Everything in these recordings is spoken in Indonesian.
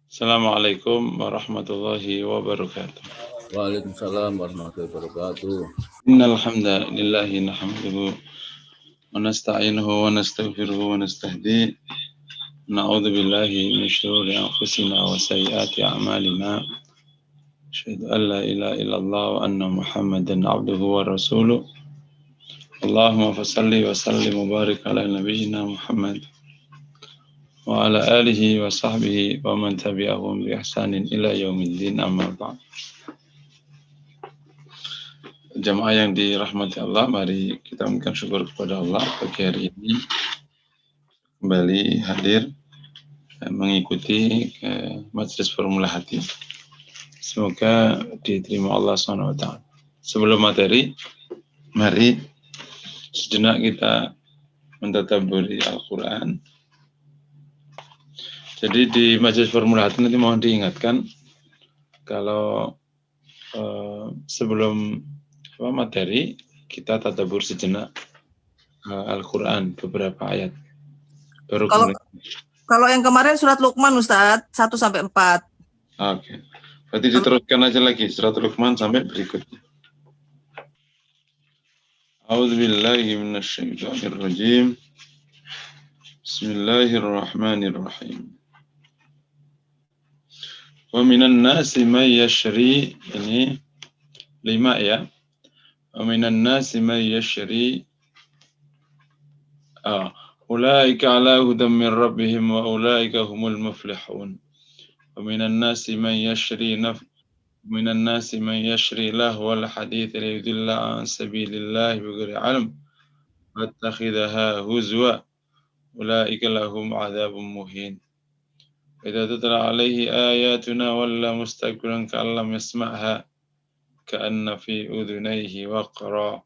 Assalamualaikum warahmatullahi wabarakatuh. Waalaikumsalam warahmatullahi wabarakatuh. Innal hamdalillahi nahmaduhu wa nasta'inuhu wa nastaghfiruhu wa nastahdi. Na'udzu billahi min shururi anfusina wa sayyiati a'malina. Asyhadu an la ilaha illallah wa anna Muhammadan 'abduhu wa rasuluh. Allahumma fashalli wa sallim wa barik ala nabiyyina Muhammad wa ala alihi wa sahbihi wa man tabi'ahum bi ihsanin ila yaumiddin, amma ba'd. Jamaah yang dirahmati Allah, mari kita mengucapkan syukur kepada Allah pagi hari ini kembali hadir mengikuti majelis Formula Hati. Semoga diterima Allah SWT. Sebelum materi, mari sejenak kita mentadabburi Al-Quran. Jadi di majelis Formula Hati nanti mohon diingatkan kalau sebelum materi kita tadabbur sejenak Al-Quran beberapa ayat. Baru kalau yang kemarin surat Luqman Ustadz 1-4. Oke. Berarti diteruskan aja lagi surat Luqman sampai berikutnya. A'udzubillahi minasyaitonirrajim. Bismillahirrahmanirrahim. Wa minan nasi may yashri, ini 5 ya. Wa minan nasi may yashri ulaika ala hudan min rabbihim wa ulaika humul muflihun. Wa minan nasi may yashri minan nasi man yashri lahwal hadits liyudilla an sabilillahi bighairi ilm wattakhidhaha huzwa ulaika lahum adzabun muhin. Idza tutla alaihi ayatuna walla mustakbiran ka'allam yasma'ha ka'anna fi udhunayhi waqra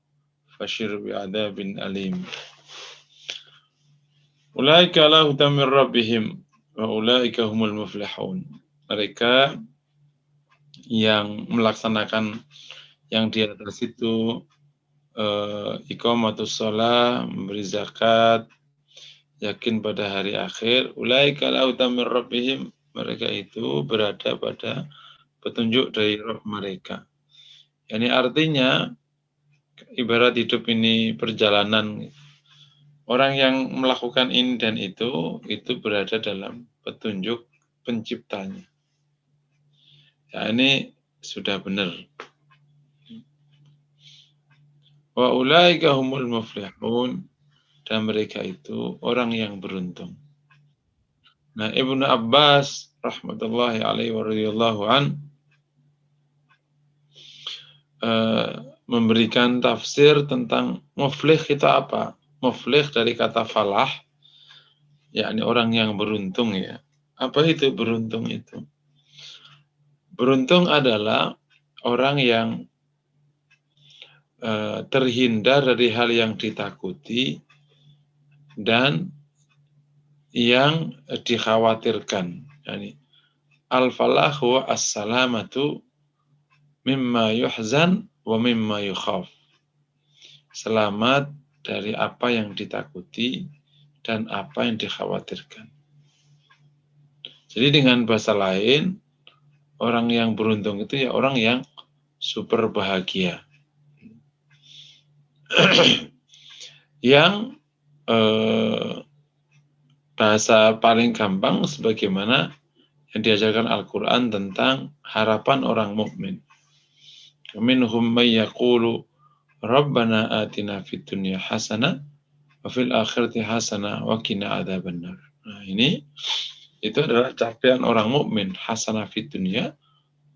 fashir bi'adzabin alim. Ulaika ala hudan min rabbihim wa ulaika humul muflihun. Mereka yang melaksanakan yang di atas itu iqamatus shalah, memberi zakat, yakin pada hari akhir, ulaika ala hudan min rabbihim, mereka itu berada pada petunjuk dari Rabb mereka. Yani artinya ibarat hidup ini perjalanan, orang yang melakukan ini dan itu berada dalam petunjuk penciptanya. Ya, ini sudah benar. Wa ulaika humul muflihun, dan mereka itu orang yang beruntung. Nah, Ibnu Abbas rahmatullahi alaihi wa radhiyallahu an memberikan tafsir tentang muflih itu apa? Muflih dari kata falah, yakni orang yang beruntung ya. Apa itu beruntung itu? Beruntung adalah orang yang terhindar dari hal yang ditakuti dan yang dikhawatirkan. Yani al-falah huwa as-salamatu mimma yuhzan wa mimma yukhaf. Selamat dari apa yang ditakuti dan apa yang dikhawatirkan. Jadi dengan bahasa lain, orang yang beruntung itu ya orang yang super bahagia. Yang bahasa paling gampang sebagaimana yang diajarkan Al-Quran tentang harapan orang mukmin. Minhum may yaqulu Rabbana atina fid dunya hasanah wa fil akhirati hasanah wa qina adzabannar. Nah, ini itu adalah capaian orang mukmin, hasanah fid dunya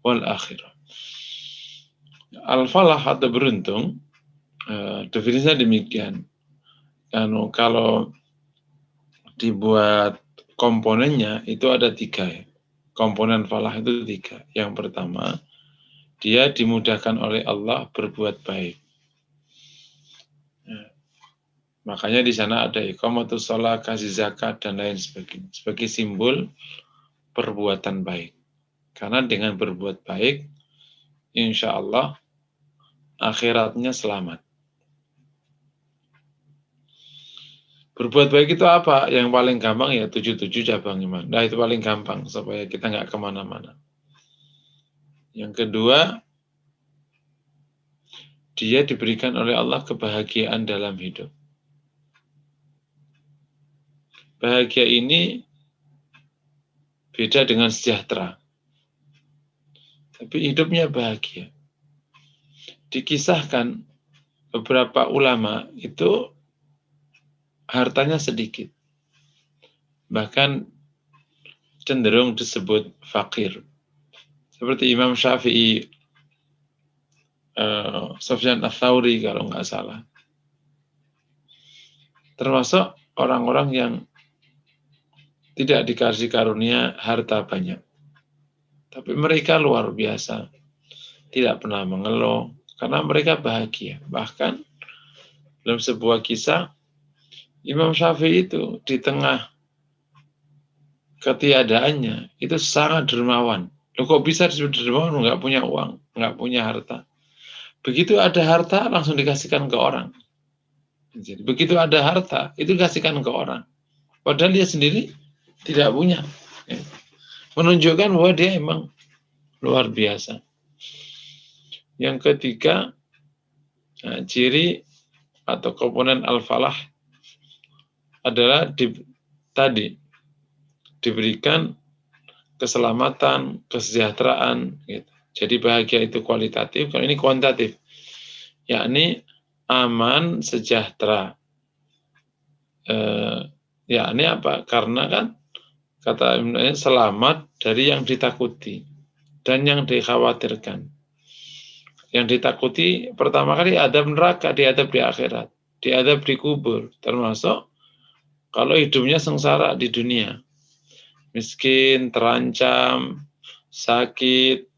wal akhirah. Al-falah atau beruntung, definisinya demikian. Kalau dibuat komponennya itu ada 3 ya. Komponen falah itu 3. Yang pertama, dia dimudahkan oleh Allah berbuat baik. Makanya di sana ada iqamatus shalah, kasih zakat dan lain sebagainya sebagai simbol perbuatan baik. Karena dengan berbuat baik, insya Allah akhiratnya selamat. Berbuat baik itu apa? Yang paling gampang ya 77 cabang iman. Nah itu paling gampang supaya kita nggak kemana-mana. Yang kedua, dia diberikan oleh Allah kebahagiaan dalam hidup. Bahagia ini beda dengan sejahtera. Tapi hidupnya bahagia. Dikisahkan beberapa ulama itu hartanya sedikit. Bahkan cenderung disebut fakir. Seperti Imam Syafi'i, Sufyan Ats-Tsauri kalau nggak salah. Termasuk orang-orang yang tidak dikasih karunia harta banyak. Tapi mereka luar biasa. Tidak pernah mengeluh. Karena mereka bahagia. Bahkan dalam sebuah kisah, Imam Syafi'i itu di tengah ketiadaannya, itu sangat dermawan. Loh kok bisa disebut dermawan? Nggak punya uang, nggak punya harta. Begitu ada harta, langsung dikasihkan ke orang. Jadi, begitu ada harta, itu dikasihkan ke orang. Padahal dia sendiri tidak punya. Menunjukkan bahwa dia emang luar biasa. Yang ketiga, ciri atau komponen al-falah adalah diberikan keselamatan, kesejahteraan. Gitu. Jadi bahagia itu kualitatif, kalau ini kuantitatif. Yakni aman, sejahtera. Yakni apa? Karena kan kata Ibnu selamat dari yang ditakuti dan yang dikhawatirkan. Yang ditakuti pertama kali adab neraka, diadab di akhirat, diadab di kubur, termasuk kalau hidupnya sengsara di dunia. Miskin, terancam, sakit,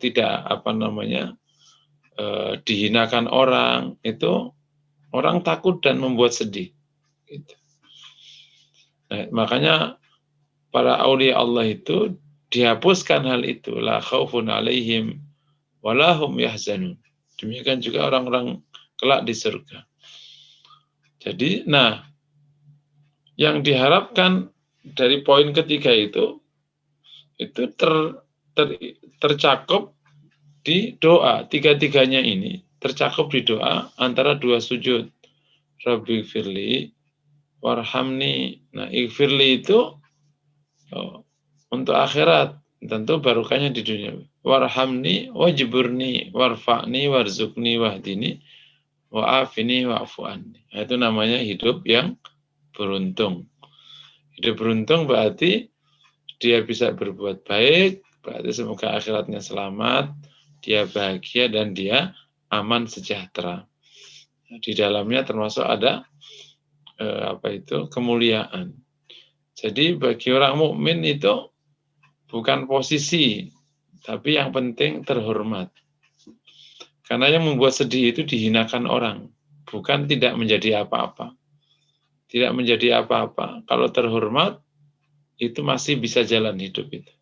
tidak dihinakan orang, itu orang takut dan membuat sedih. Gitu. Nah, makanya para aulia Allah itu dihapuskan hal itu, la khaufun alaihim wala hum yahzanun. Demikian juga orang-orang kelak di surga. Jadi, yang diharapkan dari poin ketiga itu tercakup di doa. Tiga-tiganya ini tercakup di doa antara dua sujud. Rabbi firli warhamni. Nah, ighfirli itu untuk akhirat, tentu barokahnya di dunia. Warhamni wajburni warfa'ni warzukni wahdini wa'afini wa'fu anni. Nah, itu namanya hidup yang beruntung. Hidup beruntung berarti dia bisa berbuat baik, berarti semoga akhiratnya selamat, dia bahagia dan dia aman sejahtera. Di dalamnya termasuk ada kemuliaan. Jadi bagi orang mukmin itu bukan posisi, tapi yang penting terhormat. Karena yang membuat sedih itu dihinakan orang, bukan tidak menjadi apa-apa. Tidak menjadi apa-apa. Kalau terhormat, itu masih bisa jalan hidup itu.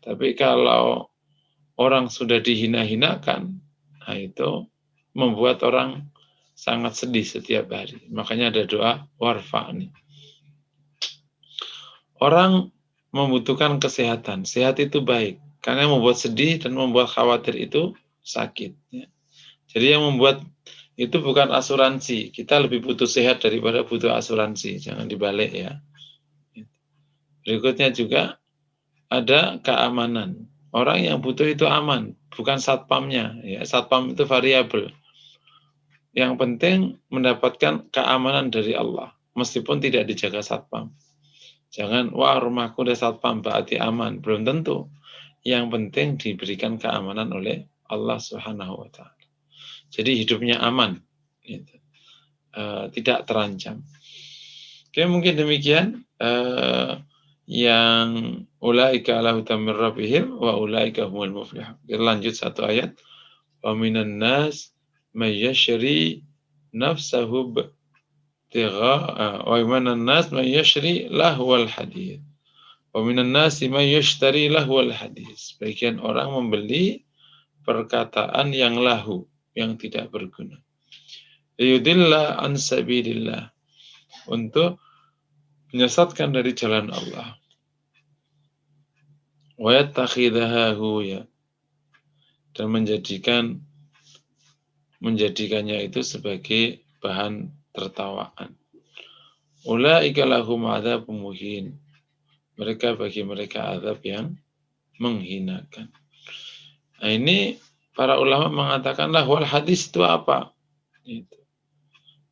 Tapi kalau orang sudah dihina-hinakan, nah itu membuat orang sangat sedih setiap hari. Makanya ada doa warfa'ni. Orang membutuhkan kesehatan. Sehat itu baik. Karena yang membuat sedih dan membuat khawatir itu sakit. Jadi yang membuat itu bukan asuransi. Kita lebih butuh sehat daripada butuh asuransi. Jangan dibalik ya. Berikutnya juga ada keamanan. Orang yang butuh itu aman, bukan satpamnya. Ya, satpam itu variabel. Yang penting mendapatkan keamanan dari Allah, meskipun tidak dijaga satpam. Jangan, wah rumahku udah satpam, berarti aman. Belum tentu. Yang penting diberikan keamanan oleh Allah Subhanahu wa Ta'ala. Jadi hidupnya aman, gitu. Tidak terancam. Oke, mungkin demikian yang ulaika ala hudan min rabbihim wa ulaika humul muflihun. Kita lanjut satu ayat. Wa minan nas may yashri nafsahu wa minan nas may yashri lahwal hadith. Wa minan nas may yashtari lahwal hadith. Sebagian orang membeli perkataan yang lahu, yang tidak berguna. Yudilla an sabilillah. untuk menyesatkan dari jalan Allah. Wa yattakhidhahu ya, dan menjadikannya itu sebagai bahan tertawaan. Ulaika lahum adzabun muhin. Bagi mereka azab yang menghinakan. Nah, ini para ulama mengatakan lahwal hadis itu apa? Itu.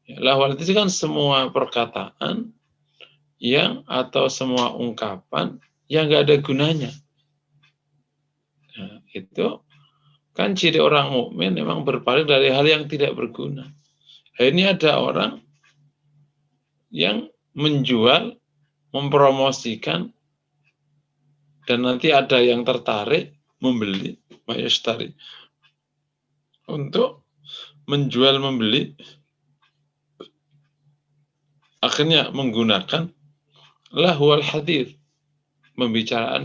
Ya, lahwal hadis kan semua perkataan yang atau semua ungkapan yang nggak ada gunanya. Nah, itu kan ciri orang mukmin memang berpaling dari hal yang tidak berguna. Nah, ini ada orang yang menjual, mempromosikan, dan nanti ada yang tertarik membeli, mayashtari, untuk menjual membeli, akhirnya menggunakan lahwal hadits, pembicaraan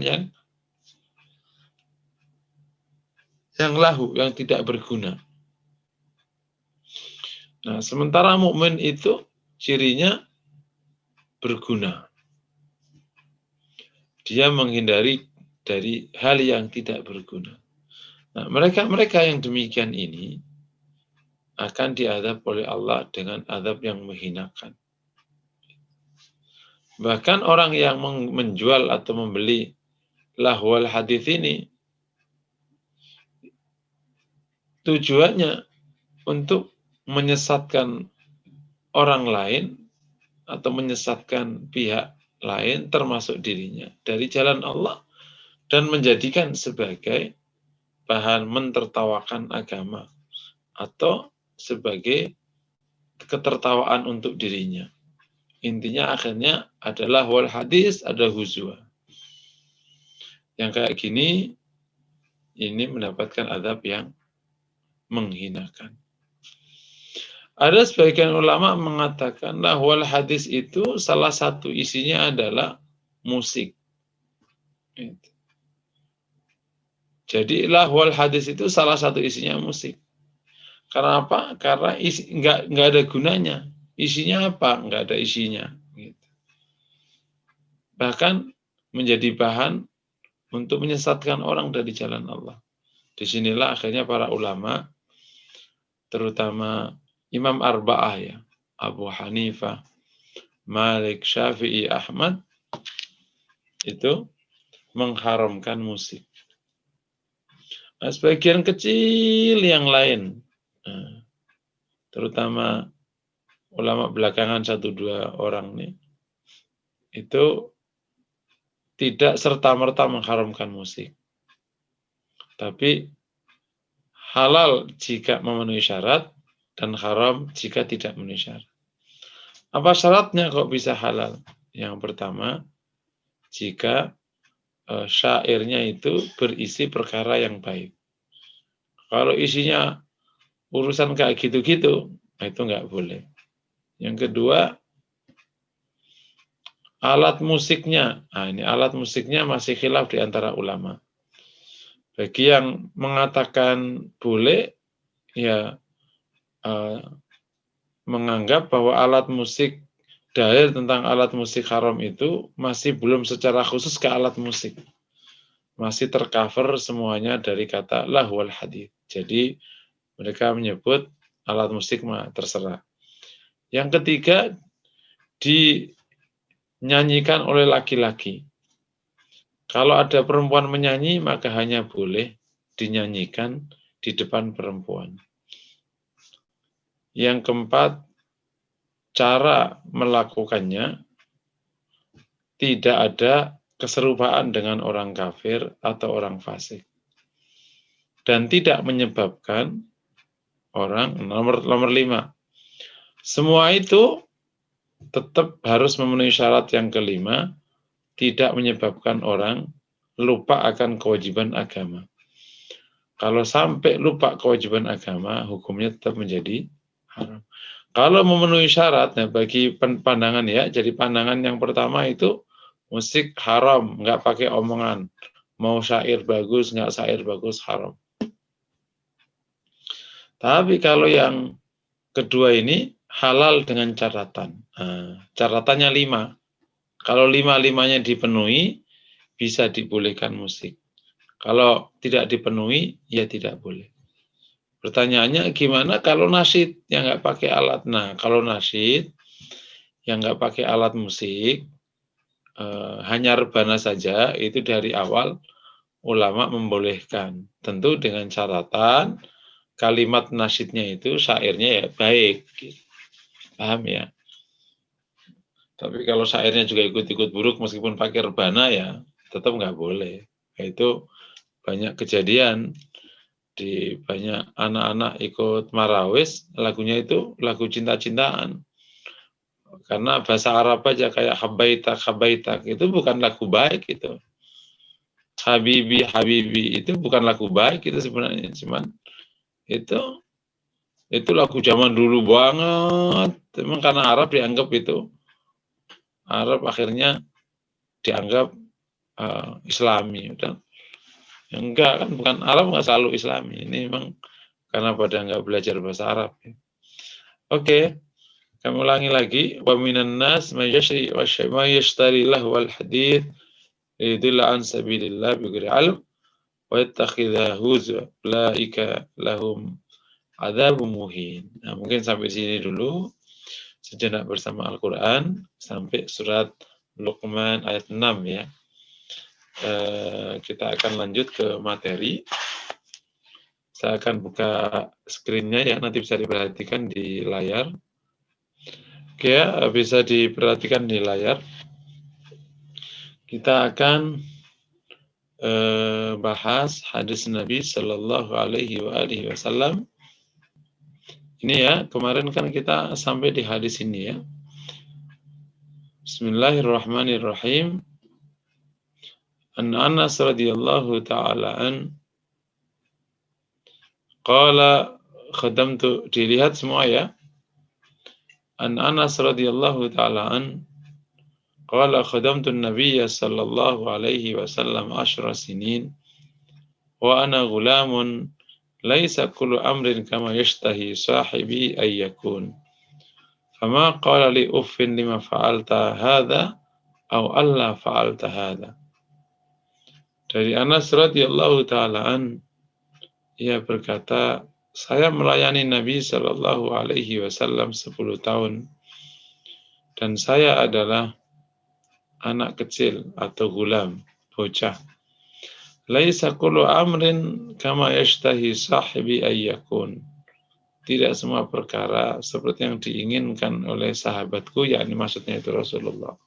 yang lahu, yang tidak berguna. Nah, sementara mukmin itu cirinya berguna. Dia menghindari dari hal yang tidak berguna. Nah, mereka yang demikian ini akan diazab oleh Allah dengan azab yang menghinakan. Bahkan orang yang menjual atau membeli lahwal hadis ini tujuannya untuk menyesatkan orang lain atau menyesatkan pihak lain termasuk dirinya dari jalan Allah dan menjadikan sebagai bahan mentertawakan agama atau sebagai ketertawaan untuk dirinya. Intinya akhirnya adalah wal hadis, ada huzwa. Yang kayak gini ini mendapatkan azab yang menghinakan. Ada sebagian ulama mengatakan lahwal hadis itu salah satu isinya adalah musik. Jadi lahwal hadis itu salah satu isinya musik. Karena apa? Karena nggak ada gunanya. Isinya apa? Nggak ada isinya. Bahkan menjadi bahan untuk menyesatkan orang dari jalan Allah. Disinilah akhirnya para ulama, terutama Imam Arba'ah ya, Abu Hanifah, Malik, Syafi'i, Ahmad, itu mengharamkan musik. Nah, sebagian kecil yang lain, terutama ulama belakangan 1-2 orang nih, itu tidak serta-merta mengharamkan musik. Tapi halal jika memenuhi syarat, dan haram jika tidak memenuhi syarat. Apa syaratnya kok bisa halal? Yang pertama, jika syairnya itu berisi perkara yang baik. Kalau isinya urusan kayak gitu-gitu, itu nggak boleh. Yang kedua, alat musiknya. Nah, ini alat musiknya masih khilaf di antara ulama. Bagi yang mengatakan boleh, ya menganggap bahwa alat musik, dalil tentang alat musik haram itu masih belum secara khusus ke alat musik. Masih tercover semuanya dari kata lahwal hadits. Jadi mereka menyebut alat musik mah terserah. Yang ketiga, dinyanyikan oleh laki-laki. Kalau ada perempuan menyanyi, maka hanya boleh dinyanyikan di depan perempuan. Yang keempat, cara melakukannya tidak ada keserupaan dengan orang kafir atau orang fasik. Dan tidak menyebabkan orang, nomor 5. Semua itu tetap harus memenuhi syarat yang kelima, tidak menyebabkan orang lupa akan kewajiban agama. Kalau sampai lupa kewajiban agama, hukumnya tetap menjadi haram. Kalau memenuhi syarat, nah bagi pandangan ya, jadi pandangan yang pertama itu musik haram, nggak pakai omongan. Mau syair bagus, nggak syair bagus, haram. Tapi kalau yang kedua ini halal dengan catatan. Nah, catatannya 5. Kalau 5-5-nya dipenuhi, bisa dibolehkan musik. Kalau tidak dipenuhi, ya tidak boleh. Pertanyaannya gimana kalau nasyid yang nggak pakai alat? Nah, kalau nasyid yang nggak pakai alat musik, hanya rebana saja, itu dari awal ulama membolehkan. Tentu dengan catatan kalimat nasyidnya itu syairnya ya baik. Paham ya? Tapi kalau syairnya juga ikut-ikut buruk meskipun pakai rebana ya tetap nggak boleh. Itu banyak kejadian di banyak anak-anak ikut marawis, lagunya itu lagu cinta-cintaan. Karena bahasa Arab aja kayak habaitak itu bukan lagu baik itu. Habibi Habibi itu bukan lagu baik itu sebenarnya, cuman itu lagu zaman dulu banget. Memang karena Arab dianggap itu Arab akhirnya dianggap Islami. Udah. Enggak kan, bukan Arab nggak selalu Islami. Ini memang karena pada nggak belajar bahasa Arab. Oke, kami ulangi lagi. Wa minan nas may yashtari lahwal hadits liyudilla an sabilillah bighairi ilm wa yattakhidhahu huzwa ulaika lahum adzabun muhin. Nah, mungkin sampai sini dulu sejenak bersama Al-Qur'an sampai surat Luqman ayat 6 ya. Kita akan lanjut ke materi. Saya akan buka screen-nya ya, nanti bisa diperhatikan di layar. Oke ya, bisa diperhatikan di layar. Kita akan bahas hadis Nabi Shallallahu Alaihi Wasallam. Ini ya, kemarin kan kita sampai di hadis ini ya. Bismillahirrahmanirrahim. An Anas radhiyallahu ta'ala an qala khadamtu, dilihat semua ya. An Anas radhiyallahu ta'ala an qala khadamtu an-nabiyya sallallahu alaihi wasallam 10 sinin wa ana ghulamun laisa kullu amrin kama yashtahi sahibi ay yakun. Fama qala li uffin lima fa'alta hadha aw alla fa'alta hadha. Dari Anas radhiyallahu ta'ala an, ia berkata, saya melayani Nabi Shallallahu Alaihi Wasallam 10 tahun, dan saya adalah anak kecil atau gulam, bocah. Laisa kullu amrin kama yashtahi sahibi ayyakun. Tidak semua perkara seperti yang diinginkan oleh sahabatku, yakni maksudnya itu Rasulullah.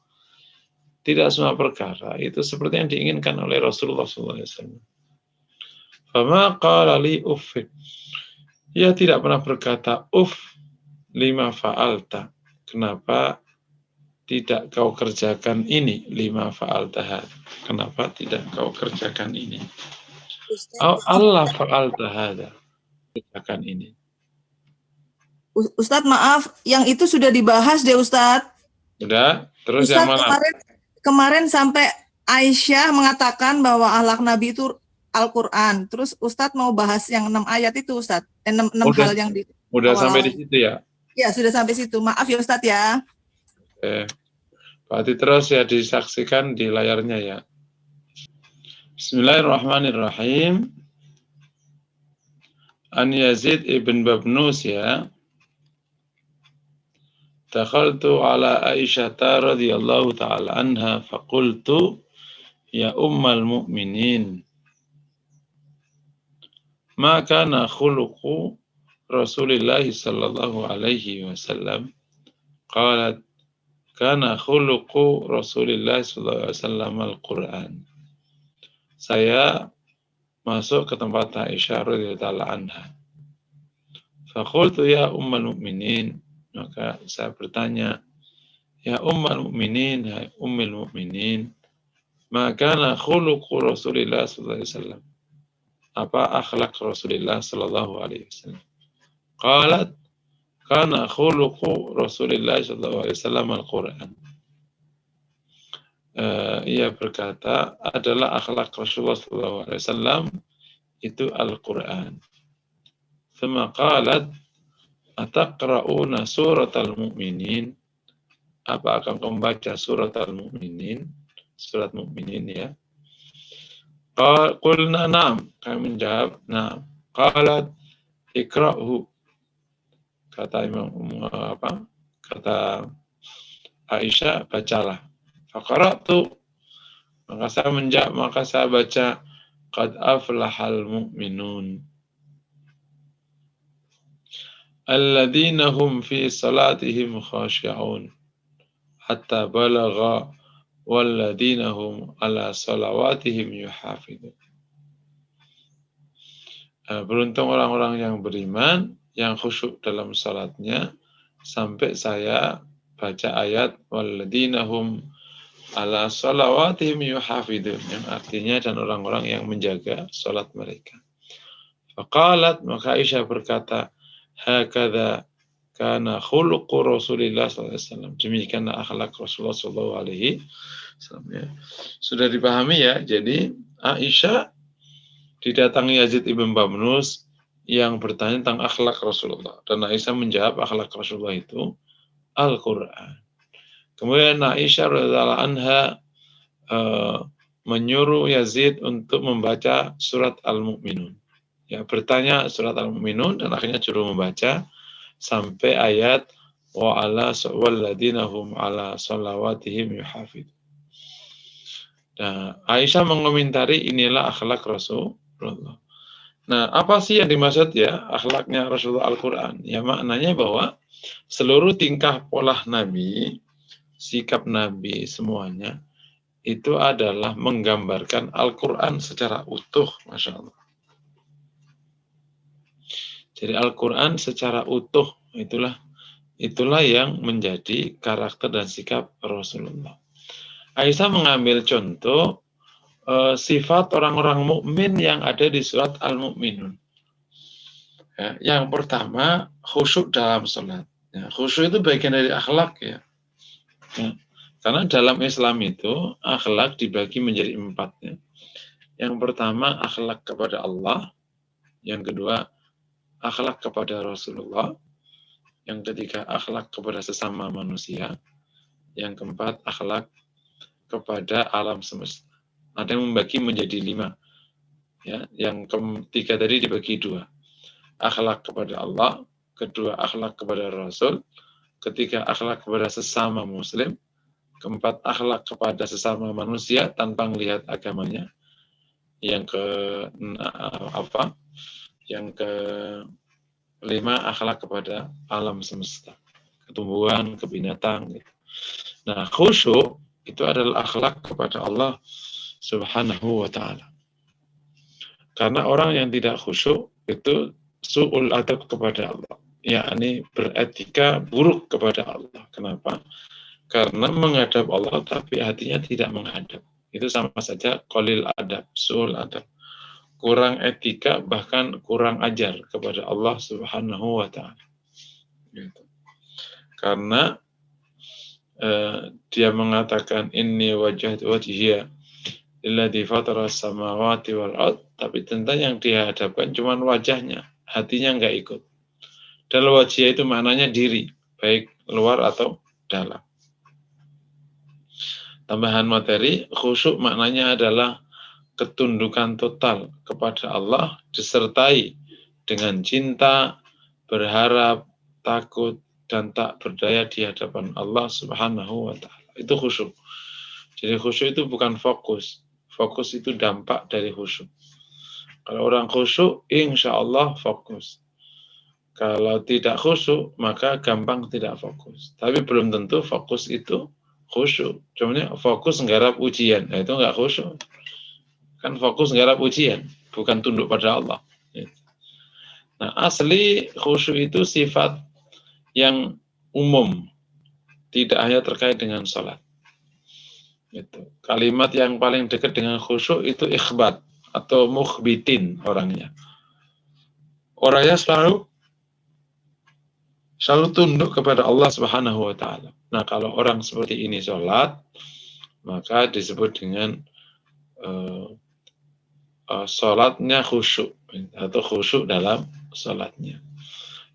Tidak semua perkara itu seperti yang diinginkan oleh Rasulullah SAW. Fama qala li uffin. Ia tidak pernah berkata, uff, lima fa'alta. Kenapa tidak kau kerjakan ini? Lima fa'alta hadha. Kenapa tidak kau kerjakan ini? Allah fa'alta hadha. Kerjakan ini. Ustadz maaf, yang itu sudah dibahas deh Ustadz. Sudah? Terus Ustadz, yang mana? Kemarin sampai Aisyah mengatakan bahwa akhlak Nabi itu Al-Quran. Terus Ustadz mau bahas yang 6 ayat itu Ustadz. 6 hal yang di udah awal-awal. Sampai di situ ya? Ya, sudah sampai situ. Maaf ya Ustadz ya. Berarti terus ya disaksikan di layarnya ya. Bismillahirrahmanirrahim. An Yazid ibn Babnus ya. Dakhaltu ala Aisyah radhiyallahu ta'ala anha faqultu ya ummal mu'minin ma kana khuluqu Rasulillah sallallahu alaihi wasallam. Qalat kana khuluqu Rasulillah sallallahu alaihi wasallam al-Qur'an. Saya masuk ke tempat Aisyah radhiyallahu ta'ala anha. Faqultu ya ummal mu'minin, maka saya bertanya, ya ummal mu'minin, ya ummul mu'minin, ma kana khuluqu Rasulillah sallallahu alaihi wasallam. Apa akhlak Rasulullah sallallahu alaihi wasallam? Qalat kana khuluqu Rasulillah sallallahu alaihi wasallam al-Qur'an. Ia berkata adalah akhlak Rasulullah sallallahu alaihi wasallam itu Al-Qur'an. Thumma qalat ataqra'una suratal mu'minin, apa akan kamu baca surat al-mu'minin, surat mu'minin ya. Qulna na'am, kami menjawab na'am. Qalat ikra'hu, kata kata Aisyah, bacalah. Faqara'tu, maka saya baca qad aflahal mu'minun alladzina hum fi salatihim khashi'un hatta balagha walladzina hum ala salawatihim yuhafidun. Beruntung orang-orang yang beriman yang khusyuk dalam salatnya sampai saya baca ayat walladzina hum ala salawatihim yuhafidun, yang artinya dan orang-orang yang menjaga salat mereka. Faqalat, maka Aisyah berkata, hakadha kana khuluqu Rasulillah sallallahu alaihi wasallam. Demikianlah akhlak Rasulullah sallallahu alaihi wasallam ya. Sudah dipahami ya. Jadi Aisyah didatangi Yazid ibn Bamnus yang bertanya tentang akhlak Rasulullah, dan Aisyah menjawab akhlak Rasulullah itu Al-Qur'an. Kemudian Aisyah radhiyallahu anha menyuruh Yazid untuk membaca surat Al-Mu'minun. Ya, bertanya surat Al-Mu'minun dan akhirnya suruh membaca sampai ayat wa ala walladzina hum ala shalawatihim yuhafidun. Nah, Aisyah mengomentari inilah akhlak Rasulullah. Nah, apa sih yang dimaksud ya akhlaknya Rasulullah Al-Qur'an? Ya, maknanya bahwa seluruh tingkah pola Nabi, sikap Nabi semuanya itu adalah menggambarkan Al-Qur'an secara utuh, Masya Allah. Jadi Al-Qur'an secara utuh itulah yang menjadi karakter dan sikap Rasulullah. Aisyah mengambil contoh sifat orang-orang mukmin yang ada di surat Al-Mu'minun. Ya, yang pertama khusyuk dalam salat. Ya, khusyuk itu bagian dari akhlak ya. Ya. Karena dalam Islam itu akhlak dibagi menjadi 4 ya. Yang pertama akhlak kepada Allah, yang kedua akhlak kepada Rasulullah, yang ketiga akhlak kepada sesama manusia, yang keempat akhlak kepada alam semesta. Ada yang membagi menjadi 5. Ya, yang ketiga tadi dibagi 2. Akhlak kepada Allah, kedua akhlak kepada Rasul, ketiga akhlak kepada sesama muslim, keempat akhlak kepada sesama manusia tanpa melihat agamanya. Yang kelima akhlak kepada alam semesta, ketumbuhan, kebinatang. Nah, khusyuk itu adalah akhlak kepada Allah Subhanahu wa ta'ala. Karena orang yang tidak khusyuk itu su'ul adab kepada Allah, yakni beretika buruk kepada Allah. Kenapa? Karena menghadap Allah tapi hatinya tidak menghadap. Itu sama saja qalil adab, su'ul adab. Kurang etika, bahkan kurang ajar kepada Allah Subhanahu wa ta'ala. Gitu. Karena dia mengatakan inni wajjahtu wajhiya lilladzi fatara samawati wal ard, tapi tentang yang dihadapkan cuma wajahnya, hatinya enggak ikut. Dalam wajah itu maknanya diri, baik luar atau dalam. Tambahan materi, khusyuk maknanya adalah ketundukan total kepada Allah disertai dengan cinta, berharap, takut, dan tak berdaya di hadapan Allah Subhanahu wa ta'ala. Itu khusyuk. Jadi khusyuk itu bukan fokus. Fokus itu dampak dari khusyuk. Kalau orang khusyuk, insya Allah fokus. Kalau tidak khusyuk, maka gampang tidak fokus. Tapi belum tentu fokus itu khusyuk. Cuma fokus nggarap ujian. Nah, itu enggak khusyuk. Kan fokus nggarap ujian, bukan tunduk pada Allah. Nah, asli khusyuk itu sifat yang umum, tidak hanya terkait dengan sholat. Itu. Kalimat yang paling dekat dengan khusyuk itu ikhbat atau mukhbitin orangnya. Orangnya selalu tunduk kepada Allah Subhanahu wa ta'ala. Nah, kalau orang seperti ini sholat, maka disebut dengan sholatnya khusyuk atau khusyuk dalam sholatnya.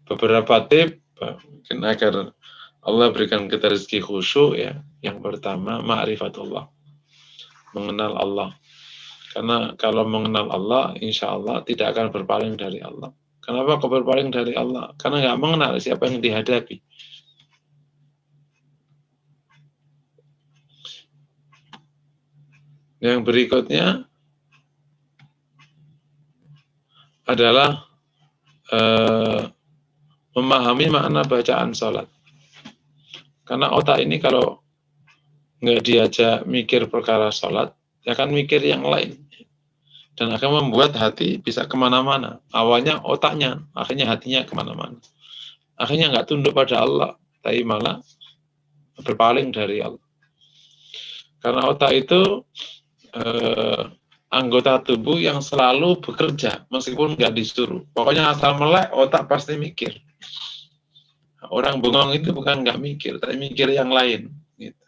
beberapa tips mungkin agar Allah berikan kita rezeki khusyuk ya. Yang pertama, ma'rifatullah. Mengenal Allah. Karena kalau mengenal Allah, insya Allah tidak akan berpaling dari Allah. Kenapa kok berpaling dari Allah? Karena nggak mengenal siapa yang dihadapi. Yang berikutnya adalah memahami makna bacaan sholat. Karena otak ini kalau nggak diajak mikir perkara sholat, ya akan mikir yang lain. Dan akan membuat hati bisa kemana-mana. Awalnya otaknya, akhirnya hatinya kemana-mana. Akhirnya nggak tunduk pada Allah, tapi malah berpaling dari Allah. Karena otak itu anggota tubuh yang selalu bekerja, meskipun nggak disuruh. Pokoknya asal melek, otak pasti mikir. Orang bengong itu bukan nggak mikir, tapi mikir yang lain. Gitu.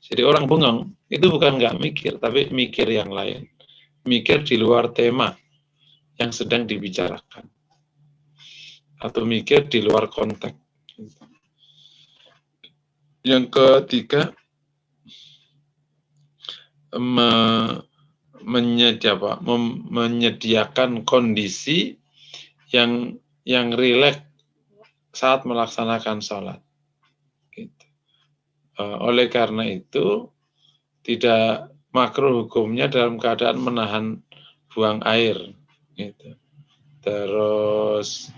Jadi orang bengong itu bukan nggak mikir, tapi mikir yang lain. Mikir di luar tema yang sedang dibicarakan. Atau mikir di luar konteks. Yang ketiga, menyediakan kondisi yang rileks saat melaksanakan sholat. Gitu. Oleh karena itu, tidak makruh hukumnya dalam keadaan menahan buang air. Gitu. Terus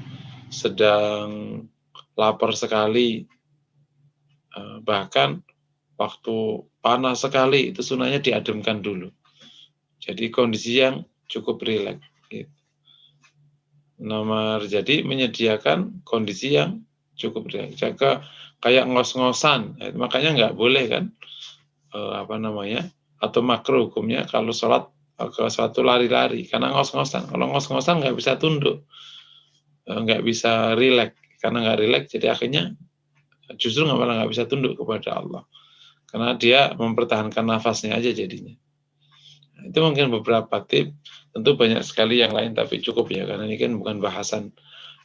sedang lapar sekali, bahkan waktu panas sekali, itu sunahnya diademkan dulu. Jadi kondisi yang cukup rileks. Gitu. Jadi menyediakan kondisi yang cukup rileks. Jaga kayak ngos-ngosan, makanya nggak boleh kan, atau makruh hukumnya kalau sholat ke suatu lari-lari, karena ngos-ngosan. Kalau ngos-ngosan nggak bisa tunduk, nggak bisa rileks, karena nggak rileks, jadi akhirnya justru malah nggak bisa tunduk kepada Allah, karena dia mempertahankan nafasnya aja jadinya. Itu mungkin beberapa tips, tentu banyak sekali yang lain, tapi cukup ya, karena ini kan bukan bahasan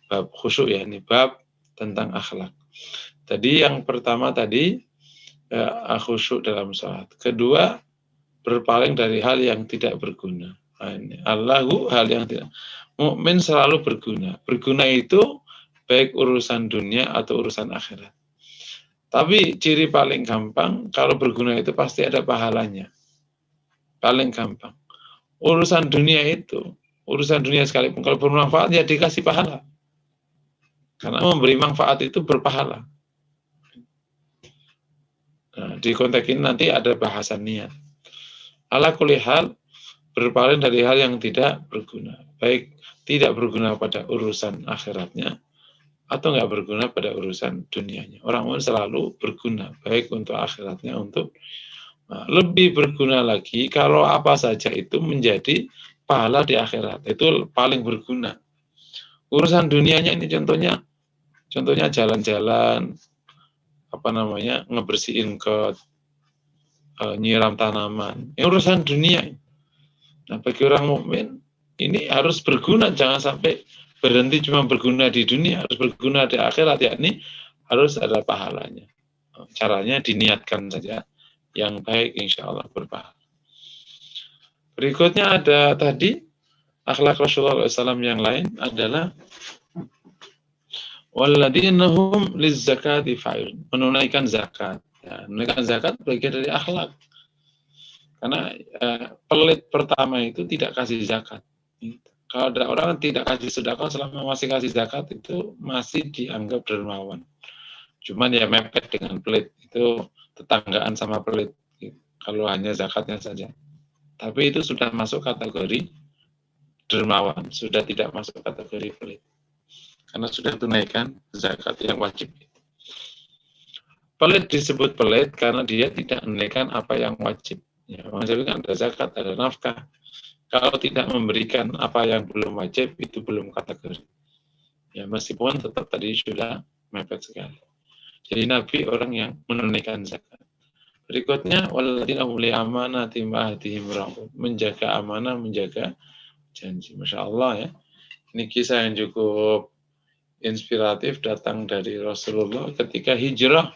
bab khusyuk ya, ini bab tentang akhlak. Tadi yang pertama tadi, khusyuk dalam sholat. Kedua, berpaling dari hal yang tidak berguna. Allahu hal yang tidak. Mukmin selalu berguna. Berguna itu baik urusan dunia atau urusan akhirat. Tapi ciri paling gampang, kalau berguna itu pasti ada pahalanya. Paling gampang. Urusan dunia sekalipun kalau bermanfaat ya dikasih pahala. Karena memberi manfaat itu berpahala. Nah, di konteks ini nanti ada bahasan niat. Ala kulli hal, berpaling dari hal yang tidak berguna. Baik tidak berguna pada urusan akhiratnya, atau nggak berguna pada urusan dunianya. Orang selalu berguna, baik untuk akhiratnya, untuk lebih berguna lagi kalau apa saja itu menjadi pahala di akhirat. Itu paling berguna. Urusan dunianya ini contohnya jalan-jalan, ngebersihin kot, nyiram tanaman. Ini urusan dunia. Nah, bagi orang mukmin ini harus berguna, jangan sampai berhenti cuma berguna di dunia, harus berguna di akhirat, yakni harus ada pahalanya. Caranya diniatkan saja yang baik, insya Allah berpahala. Berikutnya ada tadi akhlak Rasulullah SAW yang lain adalah walladzinahum lizzakati fa'ilun, menunaikan zakat. Ya, menunaikan zakat bagian dari akhlak. Karena pelit pertama itu tidak kasih zakat. Kalau ada orang tidak kasih sedekah selama masih kasih zakat, itu masih dianggap dermawan. Cuman ya mepet dengan pelit, itu tetanggaan sama pelit. Kalau hanya zakatnya saja. Tapi itu sudah masuk kategori dermawan, sudah tidak masuk kategori pelit. Karena sudah tunaikan zakat yang wajib. Pelit disebut pelit karena dia tidak menunaikan apa yang wajib. Ya, wajib kan ada zakat, ada nafkah. Kalau tidak memberikan apa yang belum wajib, itu belum kategori. Ya, meskipun tetap tadi sudah mepet sekali. Jadi Nabi orang yang menunaikan zakat. Berikutnya, walladzina hum li amanatihim wa ahdihim ra'un, menjaga amanah, menjaga janji. Masya Allah ya. Ini kisah yang cukup inspiratif datang dari Rasulullah ketika hijrah,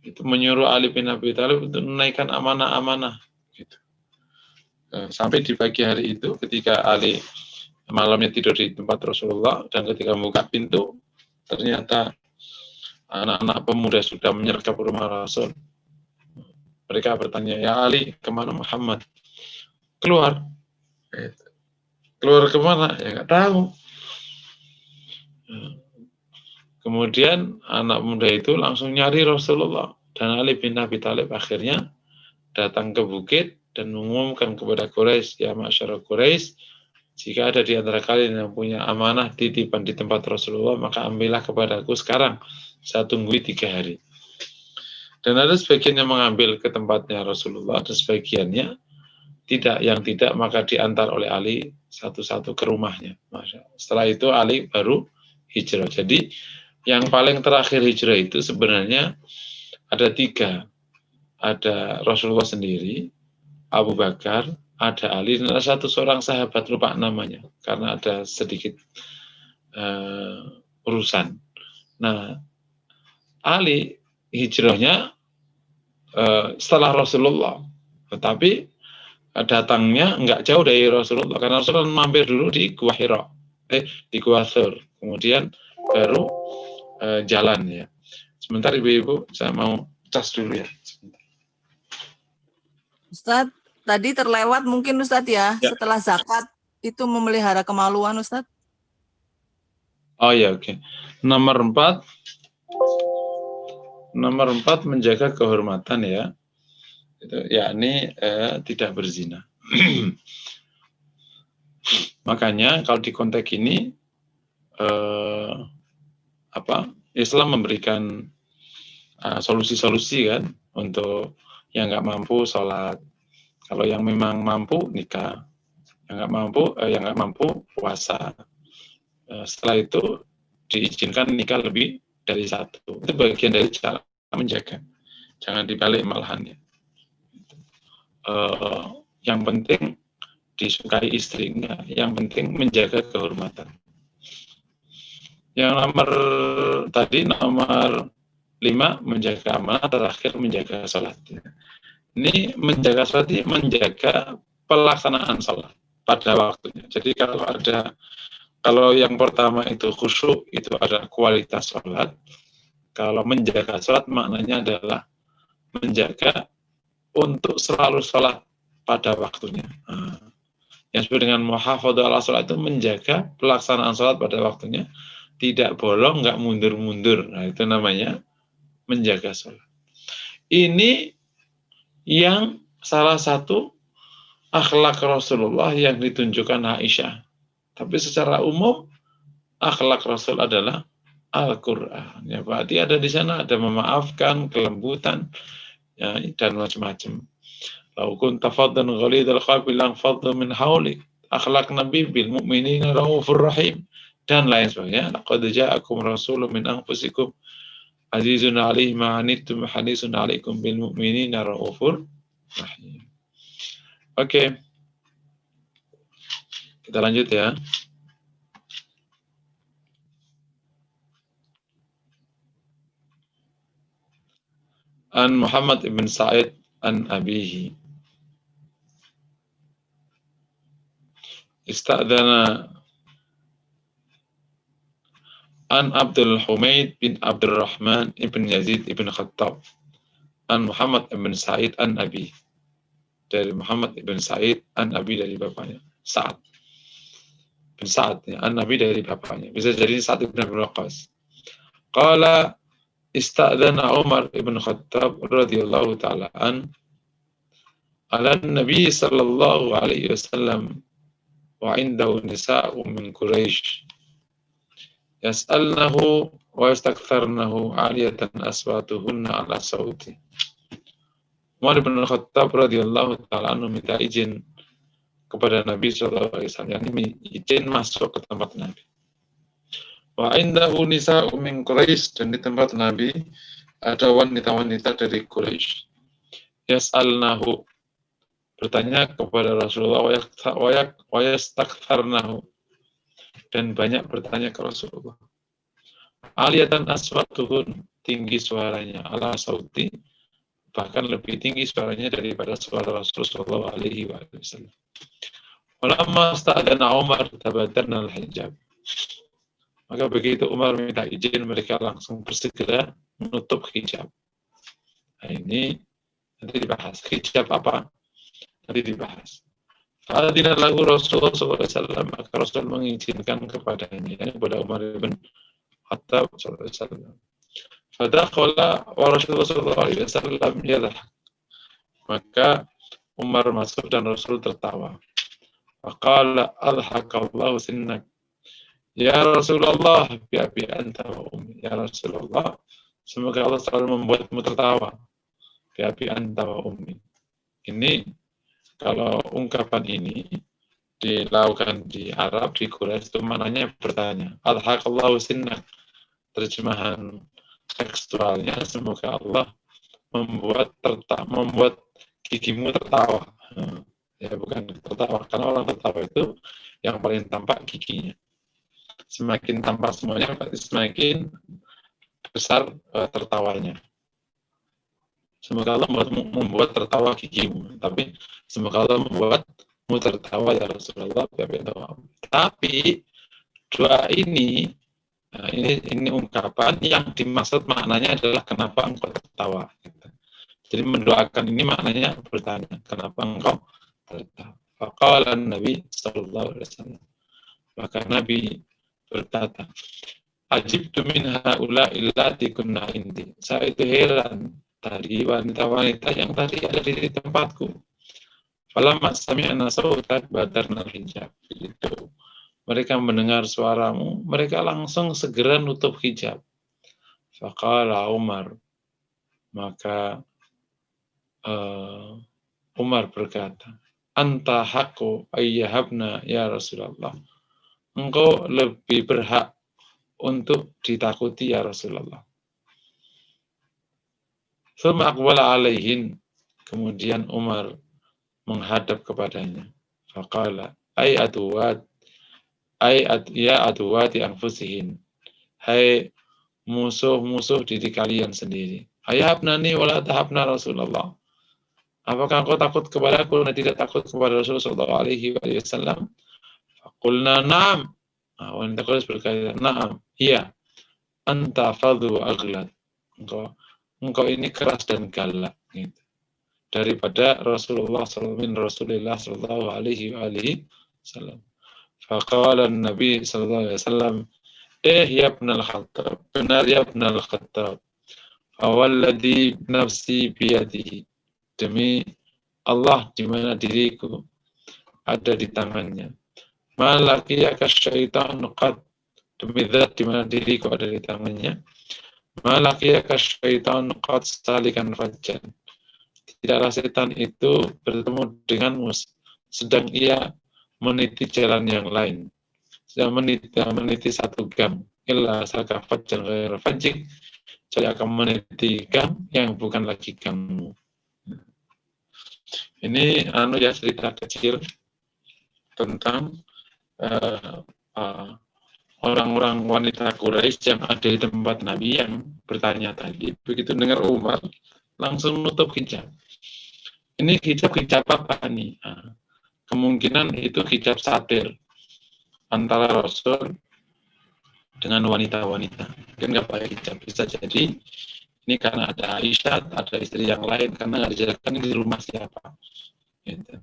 itu menyuruh Ali bin Abi Thalib untuk menaikkan amanah-amanah. Gitu. Sampai di pagi hari itu ketika Ali malamnya tidur di tempat Rasulullah dan ketika membuka pintu ternyata anak-anak pemuda sudah menyergap rumah Rasul. Mereka bertanya, ya Ali, kemana Muhammad? Keluar. Keluar kemana? Ya nggak tahu. Kemudian anak muda itu langsung nyari Rasulullah. Dan Ali bin Abi Thalib akhirnya datang ke bukit dan mengumumkan kepada Quraisy, ya masyarakat Quraisy, jika ada di antara kalian yang punya amanah titipan di tempat Rasulullah, maka ambillah kepadaku sekarang. Saya tunggui 3 hari. Dan ada sebagian yang mengambil ke tempatnya Rasulullah, dan sebagiannya tidak, yang tidak maka diantar oleh Ali satu-satu ke rumahnya. Setelah itu Ali baru hijrah. Jadi yang paling terakhir hijrah itu sebenarnya ada 3. Ada Rasulullah sendiri, Abu Bakar, ada Ali, dan ada satu seorang sahabat, lupa namanya, karena ada sedikit urusan. Nah, Ali hijrahnya setelah Rasulullah, tetapi datangnya nggak jauh dari Rasulullah, karena Rasulullah mampir dulu di Gua Hira, di Gua Thur, kemudian baru jalan ya. Sebentar ibu-ibu, saya mau cas dulu ya. Ustadz, tadi terlewat mungkin Ustadz ya, setelah zakat itu memelihara kemaluan Ustadz. Oh ya, oke. Nomor 4 menjaga kehormatan ya. Itu yakni tidak berzina. Makanya kalau di konteks ini Islam memberikan solusi-solusi kan untuk yang nggak mampu sholat, kalau yang memang mampu nikah, yang nggak mampu puasa. Setelah itu diizinkan nikah lebih dari 1. Itu bagian dari cara menjaga. Jangan dibalik malahan ya. Yang penting disukai istrinya, yang penting menjaga kehormatan. Yang nomor 5 menjaga amanah, terakhir menjaga sholat. Ini menjaga sholat, menjaga pelaksanaan sholat pada waktunya. Jadi kalau yang pertama itu khusyuk, itu ada kualitas sholat. Kalau menjaga sholat maknanya adalah menjaga untuk selalu sholat pada waktunya. Yang disebut dengan muhafadzah ala sholat itu menjaga pelaksanaan sholat pada waktunya, tidak bolong, nggak mundur-mundur. Nah, itu namanya menjaga sholat. Ini yang salah satu akhlak Rasulullah yang ditunjukkan Aisyah. Tapi secara umum akhlak Rasul adalah Al-Quran. Ya, berarti ada di sana ada memaafkan, kelembutan, ya, dan macam-macam. Lau kunta faddan ghalidhal qalbi lanfaddu min hawlik. Akhlak Nabi bil mu'minina raufur rahim, dan lain sebagainya. Laqad ja'akum rasulun min anfusikum azizun 'alaihi ma 'anittum harisun 'alaikum bil mu'minina raufur rahim. Oke. Kita lanjut ya. An Muhammad ibn Sa'id an abihi. Ista'dana an Abdul Humaid bin Abdurrahman ibn Yazid ibn Khattab. An Muhammad ibn Sa'id an abi. Dari Muhammad ibn Sa'id an abi, dari bapaknya Sa'ad bin Sa'ad ya, an nabi dari bapaknya, bisa jadi Sa'ad ibn Abi Waqqas. Qala ista'dana Umar ibn Khattab radhiyallahu ta'ala ala Nabi sallallahu alaihi wasallam wa indahu nisa'u min Quraisy yas'alnahu wa yastaktharnahu 'aliyatan aswatuhunna ala sauti. Umar bin Khattab radhiyallahu ta'ala anhu minta izin kepada Nabi sallallahu alaihi wasallam, yang izin masuk ke tempat Nabi. Wa indahu nisa'u min Quraisy, dan di tempat Nabi ada wanita-wanita dari Quraisy. Yas'alnahu, bertanya kepada Rasulullah, wa yastaktharnahu, dan banyak bertanya ke Rasulullah. aliyatan aswatuhun, tinggi suaranya, ala sauti, bahkan lebih tinggi suaranya daripada suara Rasul sallallahu alaihi wasallam. Walamma sta'adana Umar tabadarna al-hijab. Maka begitu Umar minta izin, mereka langsung bersegera menutup hijab. Nah, ini nanti dibahas. Hijab apa? Nanti dibahas. Fa'adina lahu Rasulullah SAW, maka Rasul mengizinkan kepadanya, kepada Umar bin Khattab SAW. Fadakhala wa Rasulullah SAW yadhak. Maka Umar masuk dan Rasul tertawa. Faqala adhakallahu sinnak. Ya Rasulullah, bi anta wa ummi. Ya Rasulullah, semoga Allah selalu membuatmu tertawa. Bi anta wa ummi. Ini kalau ungkapan ini dilakukan di Arab, di Quraisy, itu maknanya bertanya. Adhakallahu sinnak. Terjemahan tekstualnya, semoga Allah membuat gigimu tertawa. Ya, bukan tertawa, karena orang tertawa itu yang paling tampak giginya. Semakin tampak semuanya, semakin besar tertawanya. Semoga Allah membuat tertawa gigimu, tapi semoga Allah membuatmu tertawa ya Rasulullah. Tapi doa ini, nah ini ungkapan yang dimaksud maknanya adalah kenapa engkau tertawa. Jadi mendoakan ini maknanya bertanya, kenapa engkau tertawa? Faqala Nabi sallallahu alaihi wasallam. Maka Nabi berkata, ajibtu min haula illati kunna indi. Saya itu heran tadi wanita-wanita yang tadi ada di tempatku. Falamma sami'na sautak badarna hijab. Itu mereka mendengar suaramu, mereka langsung segera nutup hijab. Faqala Umar, maka Umar berkata, anta haqqu ayyahabna ya Rasulullah. Engkau lebih berhak untuk ditakuti ya Rasulullah. Thumma aqbala alaihin. Kemudian Umar menghadap kepadanya. Faqala, ya aduwati anfusihin. Hai musuh-musuh diri kalian sendiri. Ayabnani wala tahabna Rasulullah. Apakah engkau takut kepadaku dan tidak takut kepada Rasulullah alaihi wasallam? Faqulna na'am. Wanita Quraisy berkata, na'am, iya. Anta fadhu aghlad. Engkau ini keras dan galak. Gitu. Daripada Rasulullah sallallahu alaihi wasallam. Faqala Nabi sallallahu alaihi wasallam, ya ibn al-Khattab, benar ya ibn al-Khattab. Fawalladhi nafsi biyadihi. Demi Allah di mana diriku ada di tangannya. Malakiyaka syaitan qad, demi zat di mana diriku ada di tangannya. Malakiyaka syaitan qad salikan fajjan. Tidaklah setan itu bertemu denganmu sedang ia meniti jalan yang lain. Sedang meniti satu gang. Illa salaka fajjan ghairu fajjik. Saya akan meniti gang yang bukan lagi gangmu. Ini ya cerita kecil tentang orang-orang wanita Quraisy yang ada di tempat Nabi yang bertanya tadi. Begitu dengar Umar, langsung menutup hijab. Ini hijab apa nih? Kemungkinan itu hijab satir antara Rasul dengan wanita-wanita. Mungkin nggak pakai hijab, bisa jadi ini karena ada Aisyah, ada istri yang lain, karena nggak dijelaskan di rumah siapa. Gitu.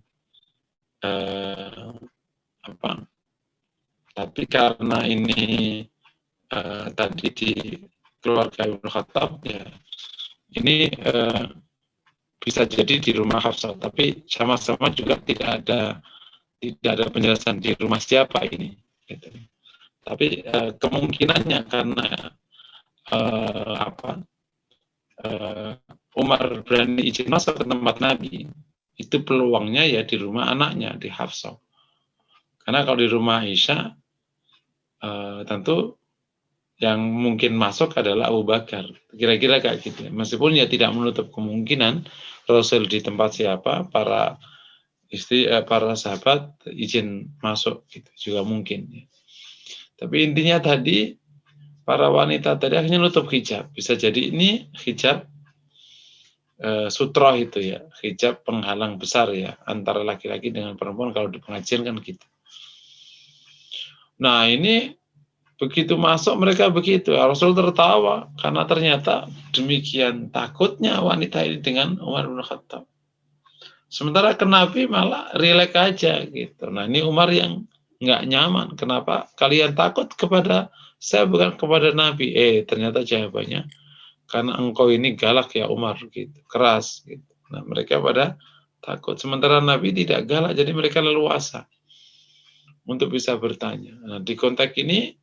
Tapi karena ini tadi di keluarga Ibnu Khattab, ya ini bisa jadi di rumah Hafsah, tapi sama-sama juga tidak ada penjelasan di rumah siapa ini. Gitu. Tapi kemungkinannya karena Umar berani izin masuk ke tempat Nabi, itu peluangnya ya di rumah anaknya, di Hafsah. Karena kalau di rumah Aisyah, tentu yang mungkin masuk adalah Abu Bakar. Kira-kira kayak gitu. Meskipun ya tidak menutup kemungkinan Rasul di tempat siapa, para sahabat izin masuk, gitu juga mungkin. Ya. Tapi intinya tadi para wanita tadi akhirnya nutup hijab. Bisa jadi ini hijab sutroh itu ya, hijab penghalang besar ya antara laki-laki dengan perempuan kalau di pengajian kan gitu. Nah ini begitu masuk mereka begitu, Rasul tertawa karena ternyata demikian takutnya wanita ini dengan Umar bin Khattab. Sementara ke Nabi malah rileks aja gitu. Nah ini Umar yang nggak nyaman. Kenapa kalian takut kepada saya bukan kepada Nabi? Ternyata jawabannya karena engkau ini galak ya Umar gitu, keras gitu. Nah mereka pada takut. Sementara Nabi tidak galak, jadi mereka leluasa untuk bisa bertanya. Nah di konteks ini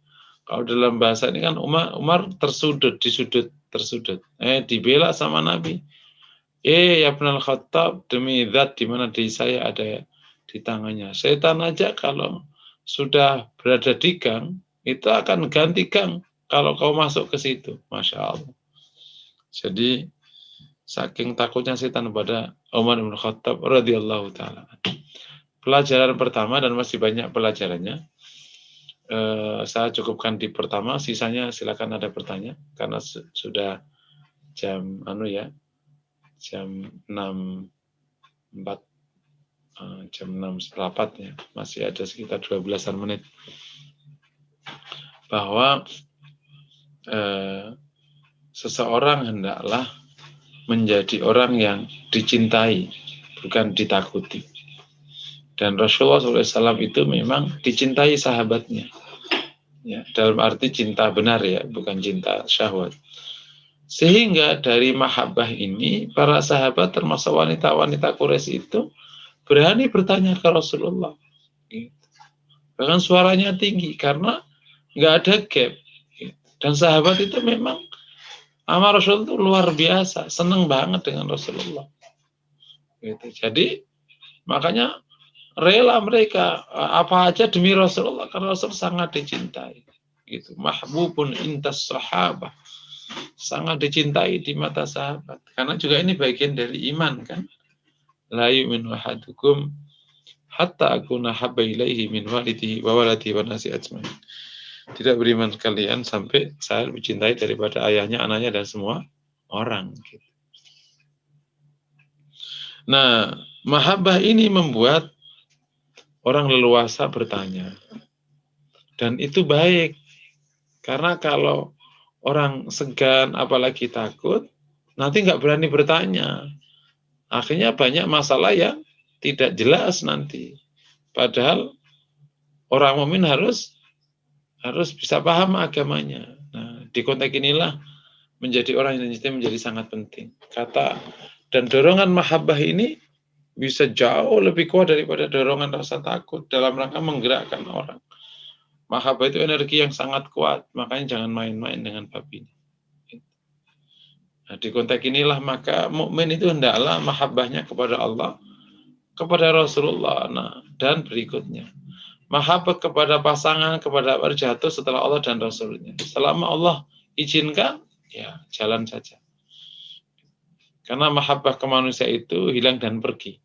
kalau dalam bahasa ini kan Umar tersudut, tersudut. Dibela sama Nabi. Ya Ibnul Khattab, demi zat di mana di saya ada di tangannya. Setan aja kalau sudah berada di gang, itu akan ganti gang kalau kau masuk ke situ. Masya Allah. Jadi saking takutnya setan pada Umar bin Khattab radhiyallahu taala. Pelajaran pertama dan masih banyak pelajarannya. Saya cukupkan di pertama, sisanya silakan ada pertanyaan karena sudah jam jam 6.4 jam 6.04 ya, masih ada sekitar 12-an menit. Bahwa seseorang hendaklah menjadi orang yang dicintai, bukan ditakuti. Dan Rasulullah SAW itu memang dicintai sahabatnya. Ya, dalam arti cinta benar ya, bukan cinta syahwat. Sehingga dari mahabbah ini, para sahabat termasuk wanita-wanita Quraisy itu berani bertanya ke Rasulullah. Bahkan suaranya tinggi karena nggak ada gap. Dan sahabat itu memang sama Rasul itu luar biasa, seneng banget dengan Rasulullah. Gitu. Jadi makanya rela mereka apa aja demi Rasulullah karena Rasul sangat dicintai. Gitu. Mahbubun intas sahabah, sangat dicintai di mata sahabat. Karena juga ini bagian dari iman kan. La yu'minu ahadukum hatta akuna habba ilaihi min walidihi wa waladihi wa nasi ajmain. Tidak beriman kalian sampai saya mencintai daripada ayahnya, anaknya, dan semua orang. Nah, mahabbah ini membuat orang leluasa bertanya. Dan itu baik. Karena kalau orang segan, apalagi takut, nanti nggak berani bertanya. Akhirnya banyak masalah yang tidak jelas nanti. Padahal orang mukmin harus bisa paham agamanya. Nah, di konteks inilah menjadi orang yang dicintai menjadi sangat penting. Kata dan dorongan mahabbah ini bisa jauh lebih kuat daripada dorongan rasa takut dalam rangka menggerakkan orang. Mahabbah itu energi yang sangat kuat, makanya jangan main-main dengan bab ini. Nah, di konteks inilah maka mukmin itu hendaklah mahabbahnya kepada Allah, kepada Rasulullah, dan berikutnya. Mahabbah kepada pasangan, kepada jatuh setelah Allah dan Rasulnya. Selama Allah izinkan, ya jalan saja. Karena mahabbah ke manusia itu hilang dan pergi.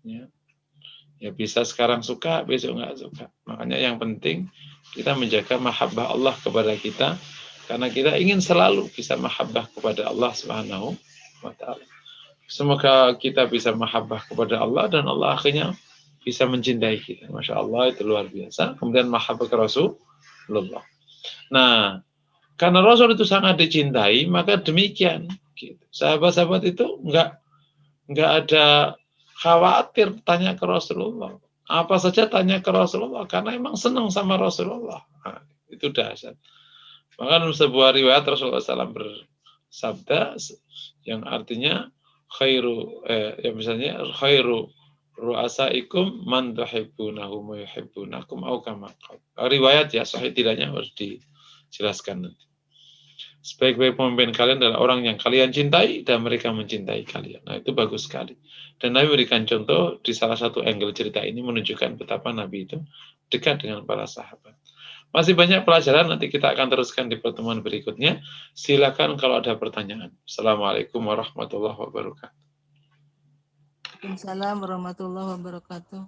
Ya bisa sekarang suka, besok nggak suka. Makanya yang penting kita menjaga mahabbah Allah kepada kita. Karena kita ingin selalu bisa mahabbah kepada Allah Subhanahu wa ta'ala. Semoga kita bisa mahabbah kepada Allah dan Allah akhirnya bisa mencintai kita. Masya Allah, itu luar biasa. Kemudian mahabbah ke Rasulullah. Nah, karena Rasul itu sangat dicintai, maka demikian. Sahabat-sahabat itu nggak ada khawatir tanya ke Rasulullah. Apa saja tanya ke Rasulullah, karena emang senang sama Rasulullah. Nah, itu dahsyat. Maka dalam sebuah riwayat Rasulullah SAW bersabda yang artinya misalnya khairu ru'asaikum man tuhibbunahu wa yuhibbunakum au kama qala. Riwayat ya sahih tidaknya harus dijelaskan nanti. Sebaik-baik pemimpin kalian adalah orang yang kalian cintai dan mereka mencintai kalian. Nah, itu bagus sekali. Dan Nabi berikan contoh di salah satu angle cerita ini menunjukkan betapa Nabi itu dekat dengan para sahabat. Masih banyak pelajaran, nanti kita akan teruskan di pertemuan berikutnya. Silakan kalau ada pertanyaan. Assalamualaikum warahmatullahi wabarakatuh. Waalaikumsalam warahmatullahi wabarakatuh.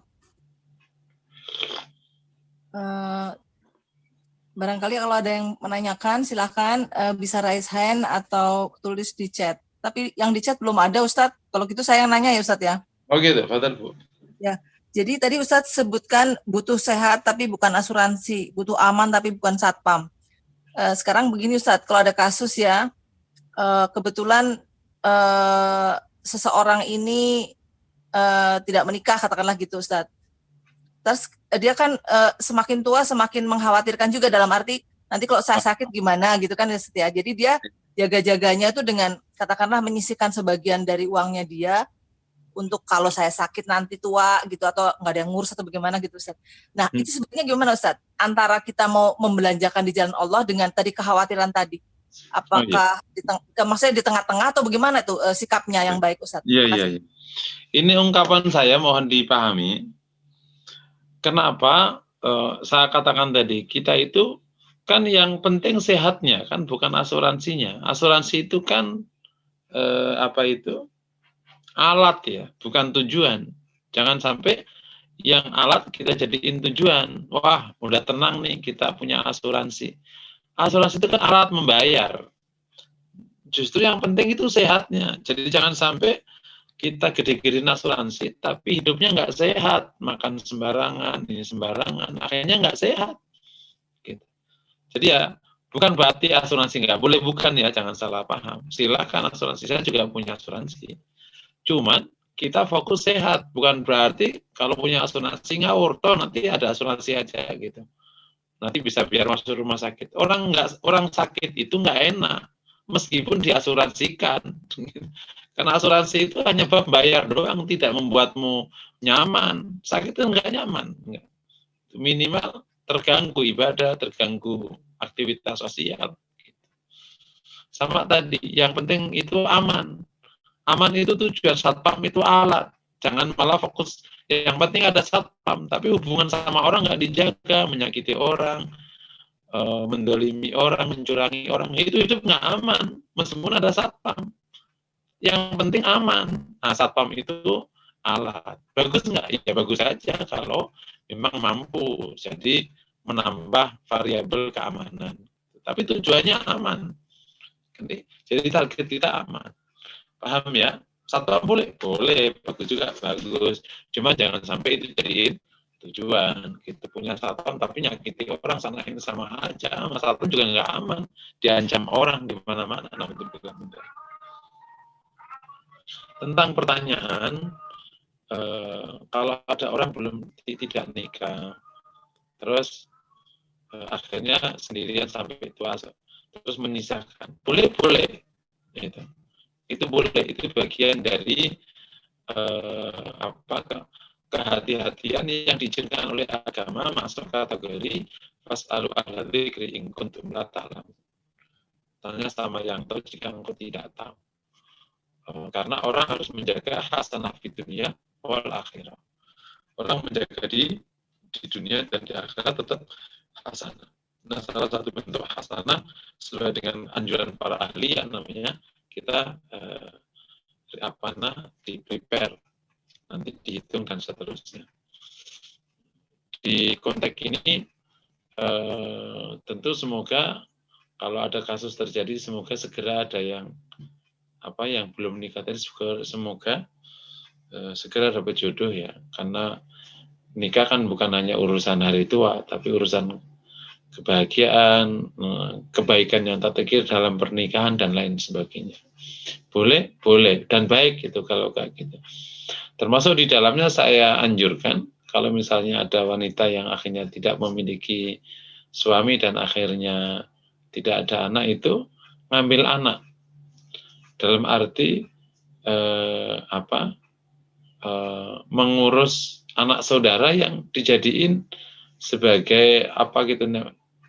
Barangkali kalau ada yang menanyakan, silakan bisa raise hand atau tulis di chat. Tapi yang di chat belum ada, Ustadz. Kalau gitu saya yang nanya ya, Ustadz ya. Oh gitu, Fadal Bu. Ya, jadi tadi Ustadz sebutkan butuh sehat tapi bukan asuransi, butuh aman tapi bukan satpam. Sekarang begini Ustadz, kalau ada kasus ya, kebetulan seseorang ini tidak menikah, katakanlah gitu Ustadz. Terus dia kan semakin tua semakin mengkhawatirkan juga, dalam arti nanti kalau saya sakit gimana gitu kan ya. Jadi dia jaga-jaganya itu dengan katakanlah menyisihkan sebagian dari uangnya dia untuk kalau saya sakit nanti tua gitu, atau nggak ada yang ngurus atau bagaimana gitu Ustaz. Nah itu sebenarnya gimana Ustaz? Antara kita mau membelanjakan di jalan Allah dengan tadi kekhawatiran tadi. Apakah maksudnya di tengah-tengah atau bagaimana tuh sikapnya yang baik Ustaz? Iya. Ini ungkapan saya mohon dipahami. Kenapa saya katakan tadi, kita itu kan yang penting sehatnya, kan bukan asuransinya. Asuransi itu kan alat ya, bukan tujuan. Jangan sampai yang alat kita jadiin tujuan. Wah, udah tenang nih, kita punya asuransi. Asuransi itu kan alat membayar. Justru yang penting itu sehatnya. Jadi jangan sampai kita gede-gedein asuransi, tapi hidupnya nggak sehat, makan sembarangan, ini sembarangan, akhirnya nggak sehat. Gitu. Jadi ya, bukan berarti asuransi nggak boleh, bukan ya, jangan salah paham. Silakan asuransi, saya juga punya asuransi. Cuman kita fokus sehat, bukan berarti kalau punya asuransi ngawur, toh nanti ada asuransi aja gitu. Nanti bisa biar masuk rumah sakit. Orang sakit itu nggak enak, meskipun diasuransikan. Karena asuransi itu hanya bayar doang, tidak membuatmu nyaman. Sakit itu nggak nyaman. Minimal terganggu ibadah, terganggu aktivitas sosial. Sama tadi, yang penting itu aman. Aman itu tujuan, satpam itu alat. Jangan malah fokus, yang penting ada satpam, tapi hubungan sama orang nggak dijaga, menyakiti orang, mendolimi orang, mencurangi orang, itu hidup nggak aman, meskipun ada satpam. Yang penting aman. Nah, satpam itu alat. Bagus nggak? Ya bagus saja kalau memang mampu. Jadi menambah variabel keamanan. Tapi tujuannya aman. Jadi target kita aman. Paham ya? Satpam boleh? Boleh. Bagus juga, bagus. Cuma jangan sampai itu jadi tujuan. Kita punya satpam tapi nyakiti orang sana ini sama aja. Satpam juga nggak aman. Diancam orang di mana-mana. Nah, itu benar. Tentang pertanyaan, kalau ada orang tidak nikah, terus akhirnya sendirian sampai tua, terus menyisahkan, boleh, gitu. Itu boleh, itu bagian dari kehati-hatian yang diizinkan oleh agama, masuk kategori fas'alu ahla dzikri in kuntum la ta'lamun. Tanya sama yang tahu jika engkau tidak tahu. Karena orang harus menjaga hasanah di dunia wal akhirah. Orang menjaga di dunia dan di akhirat tetap hasanah. Nah, salah satu bentuk hasanah sesuai dengan anjuran para ahli yang namanya kita di prepare, nanti dihitung dan seterusnya. Di konteks ini tentu semoga kalau ada kasus terjadi, semoga segera ada yang belum menikah tadi, semoga segera dapat jodoh ya, karena nikah kan bukan hanya urusan hari tua, tapi urusan kebahagiaan, kebaikan yang tak terkira dalam pernikahan dan lain sebagainya. Boleh dan baik itu kalau kayak gitu. Termasuk di dalamnya saya anjurkan kalau misalnya ada wanita yang akhirnya tidak memiliki suami dan akhirnya tidak ada anak, itu ngambil anak. Dalam arti mengurus anak saudara yang dijadiin sebagai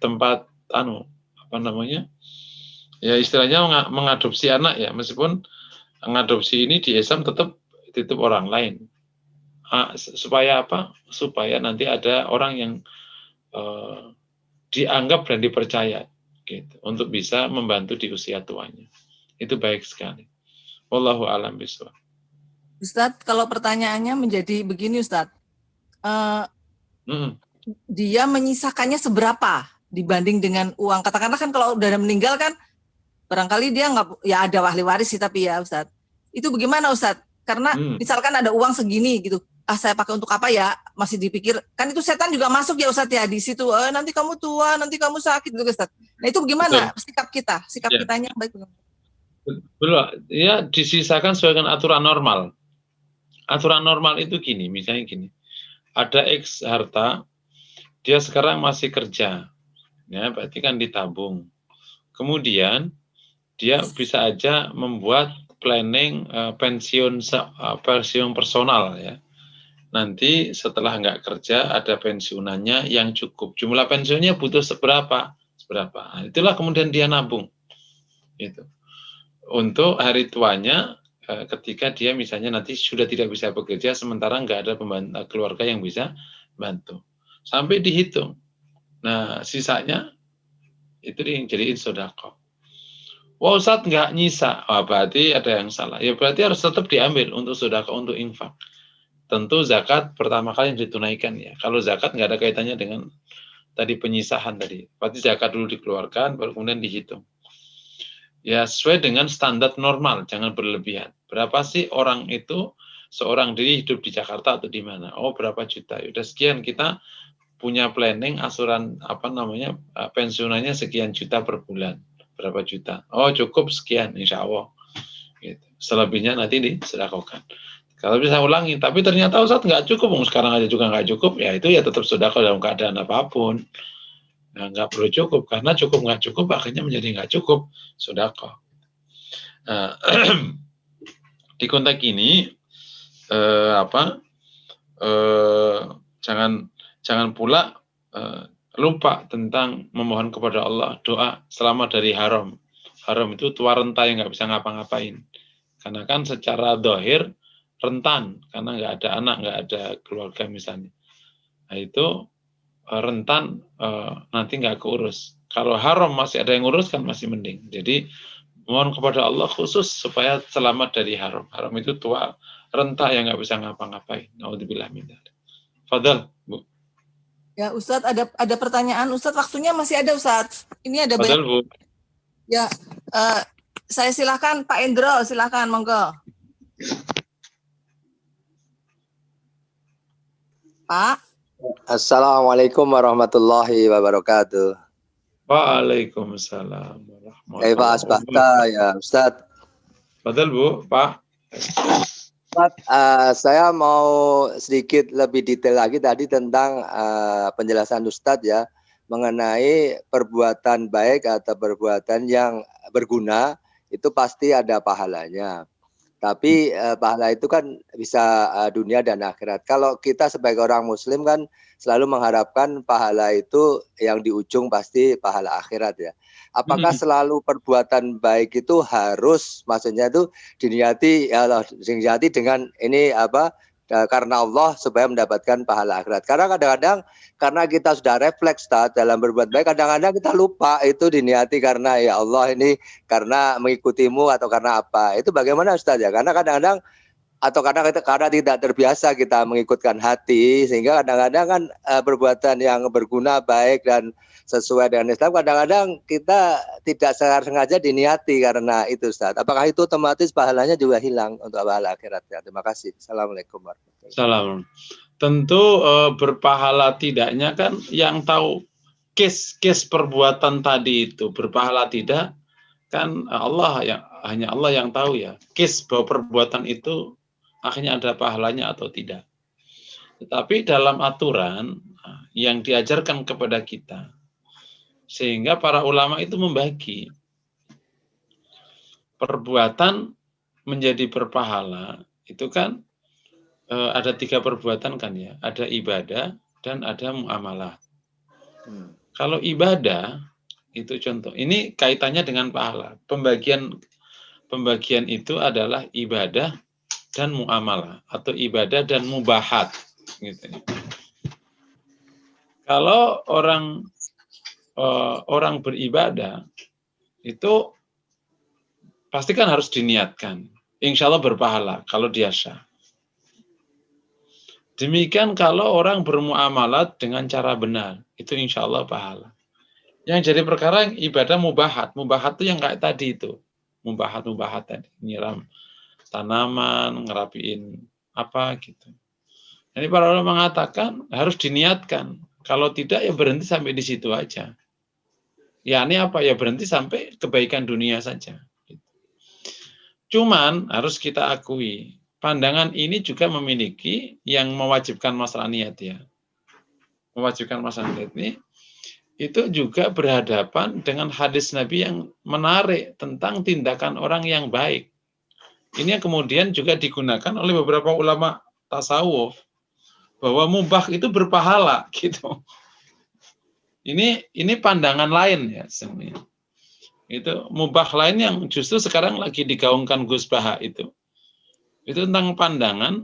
tempat ya istilahnya mengadopsi anak ya, meskipun mengadopsi ini di Islam tetap orang lain. Supaya supaya nanti ada orang yang dianggap dan dipercaya gitu, untuk bisa membantu di usia tuanya. Itu baik sekali. Wallahu a'lam bishawab. Ustadz, kalau pertanyaannya menjadi begini Ustadz, dia menyisakannya seberapa? dibanding dengan uang. Katakanlah kan kalau udah meninggal kan barangkali dia nggak, ya ada ahli waris sih tapi ya Ustadz. Itu bagaimana Ustadz? Karena misalkan ada uang segini gitu, saya pakai untuk apa ya? Masih dipikir, kan itu setan juga masuk ya Ustadz ya di situ. Nanti kamu tua, nanti kamu sakit gitu Ustadz. Nah itu bagaimana sikap kitanya baik? Belum, ya disisakan sesuai dengan aturan normal. Aturan normal itu gini, misalnya gini, ada X harta, dia sekarang masih kerja, ya berarti kan ditabung. Kemudian dia bisa aja membuat planning pensiun personal ya. Nanti setelah nggak kerja ada pensiunannya yang cukup. Jumlah pensiunnya butuh seberapa. Nah, itulah kemudian dia nabung. Itu. Untuk hari tuanya ketika dia misalnya nanti sudah tidak bisa bekerja sementara nggak ada keluarga yang bisa bantu. Sampai dihitung. Nah, sisanya itu dijadiin sedekah. Wah Ustadz nggak nyisa, berarti ada yang salah. Ya berarti harus tetap diambil untuk sedekah, untuk infak. Tentu zakat pertama kali yang ditunaikan ya. Kalau zakat nggak ada kaitannya dengan tadi penyisahan tadi. Berarti zakat dulu dikeluarkan, baru kemudian dihitung. Ya sesuai dengan standar normal, jangan berlebihan. Berapa sih orang itu, seorang diri hidup di Jakarta atau di mana? Oh berapa juta? Udah sekian, kita punya planning asuran pensiunannya sekian juta per bulan. Berapa juta? Oh cukup sekian, insya Allah. Gitu. Selebihnya nanti disedekahkan. Kalau bisa ulangi, tapi ternyata Ustadz nggak cukup, sekarang aja juga nggak cukup, ya itu ya tetap sedekah dalam keadaan apapun. Nah, nggak perlu cukup, karena cukup nggak cukup akhirnya menjadi nggak cukup sedekah. Nah, di konteks ini jangan pula lupa tentang memohon kepada Allah doa selamat dari haram. Haram itu tua renta yang nggak bisa ngapa-ngapain. Karena kan secara dohir rentan karena nggak ada anak, nggak ada keluarga misalnya. Nah itu rentan nanti nggak keurus. Kalau haram masih ada yang ngurus kan masih mending. Jadi mohon kepada Allah khusus supaya selamat dari haram. Haram itu tua renta yang nggak bisa ngapa-ngapain. Naudzubillah min dzalik. Fadal, Bu. Ya Ustadz, ada pertanyaan Ustadz, waktunya masih ada Ustadz. Ini ada Fadal, banyak. Bu. Ya, saya silakan Pak Endro, silakan monggo. Pak. Assalamualaikum warahmatullahi wabarakatuh. Waalaikumsalam warahmatullahi wabarakatuh. Ya Ustaz. Fadal Bu, Pak. Ustaz, saya mau sedikit lebih detail lagi tadi tentang penjelasan Ustadz ya mengenai perbuatan baik atau perbuatan yang berguna itu pasti ada pahalanya. Tapi pahala itu kan bisa dunia dan akhirat. Kalau kita sebagai orang muslim kan selalu mengharapkan pahala itu yang di ujung pasti pahala akhirat ya. Apakah selalu perbuatan baik itu harus maksudnya itu diniati dengan ini karena Allah supaya mendapatkan pahala akhirat. Karena kadang-kadang karena kita sudah refleks dalam berbuat baik, kadang-kadang kita lupa itu diniati karena ya Allah ini karena mengikutimu atau karena apa. Itu bagaimana Ustaz ya? Karena kadang-kadang atau karena tidak terbiasa kita mengikutkan hati sehingga kadang-kadang kan perbuatan yang berguna baik dan sesuai dengan Islam kadang-kadang kita tidak sengaja diniati karena itu Ustaz. Apakah itu otomatis pahalanya juga hilang untuk pahala akhirat ya? Terima kasih. Assalamualaikum warahmatullahi wabarakatuh. Salam. Tentu berpahala tidaknya kan yang tahu case perbuatan tadi itu berpahala tidak kan hanya Allah yang tahu ya. Case bahwa perbuatan itu akhirnya ada pahalanya atau tidak. Tetapi dalam aturan yang diajarkan kepada kita, sehingga para ulama itu membagi perbuatan menjadi berpahala itu kan ada 3 perbuatan kan ya, ada ibadah dan ada muamalah. Kalau ibadah itu contoh, ini kaitannya dengan pahala. Pembagian itu adalah ibadah dan muamalah atau ibadah dan mubahat. Gitu. Kalau orang beribadah itu pasti kan harus diniatkan. Insya Allah berpahala kalau dia syah. Demikian kalau orang bermuamalat dengan cara benar, itu insya Allah pahala. Yang jadi perkara yang ibadah mubahat. Mubahat itu yang kayak tadi itu. Mubahat tadi. Nyiram tanaman, ngerapiin apa gitu. Ini para ulama mengatakan harus diniatkan. Kalau tidak ya berhenti sampai di situ aja. Ya ini apa? Ya berhenti sampai kebaikan dunia saja. Cuman harus kita akui, pandangan ini juga memiliki yang mewajibkan masalah niat ya. Mewajibkan masalah niat ini itu juga berhadapan dengan hadis Nabi yang menarik tentang tindakan orang yang baik. Ini yang kemudian juga digunakan oleh beberapa ulama tasawuf bahwa mubah itu berpahala gitu. Ini pandangan lain ya sebenarnya. Itu mubah lain yang justru sekarang lagi digaungkan Gus Baha itu. Itu tentang pandangan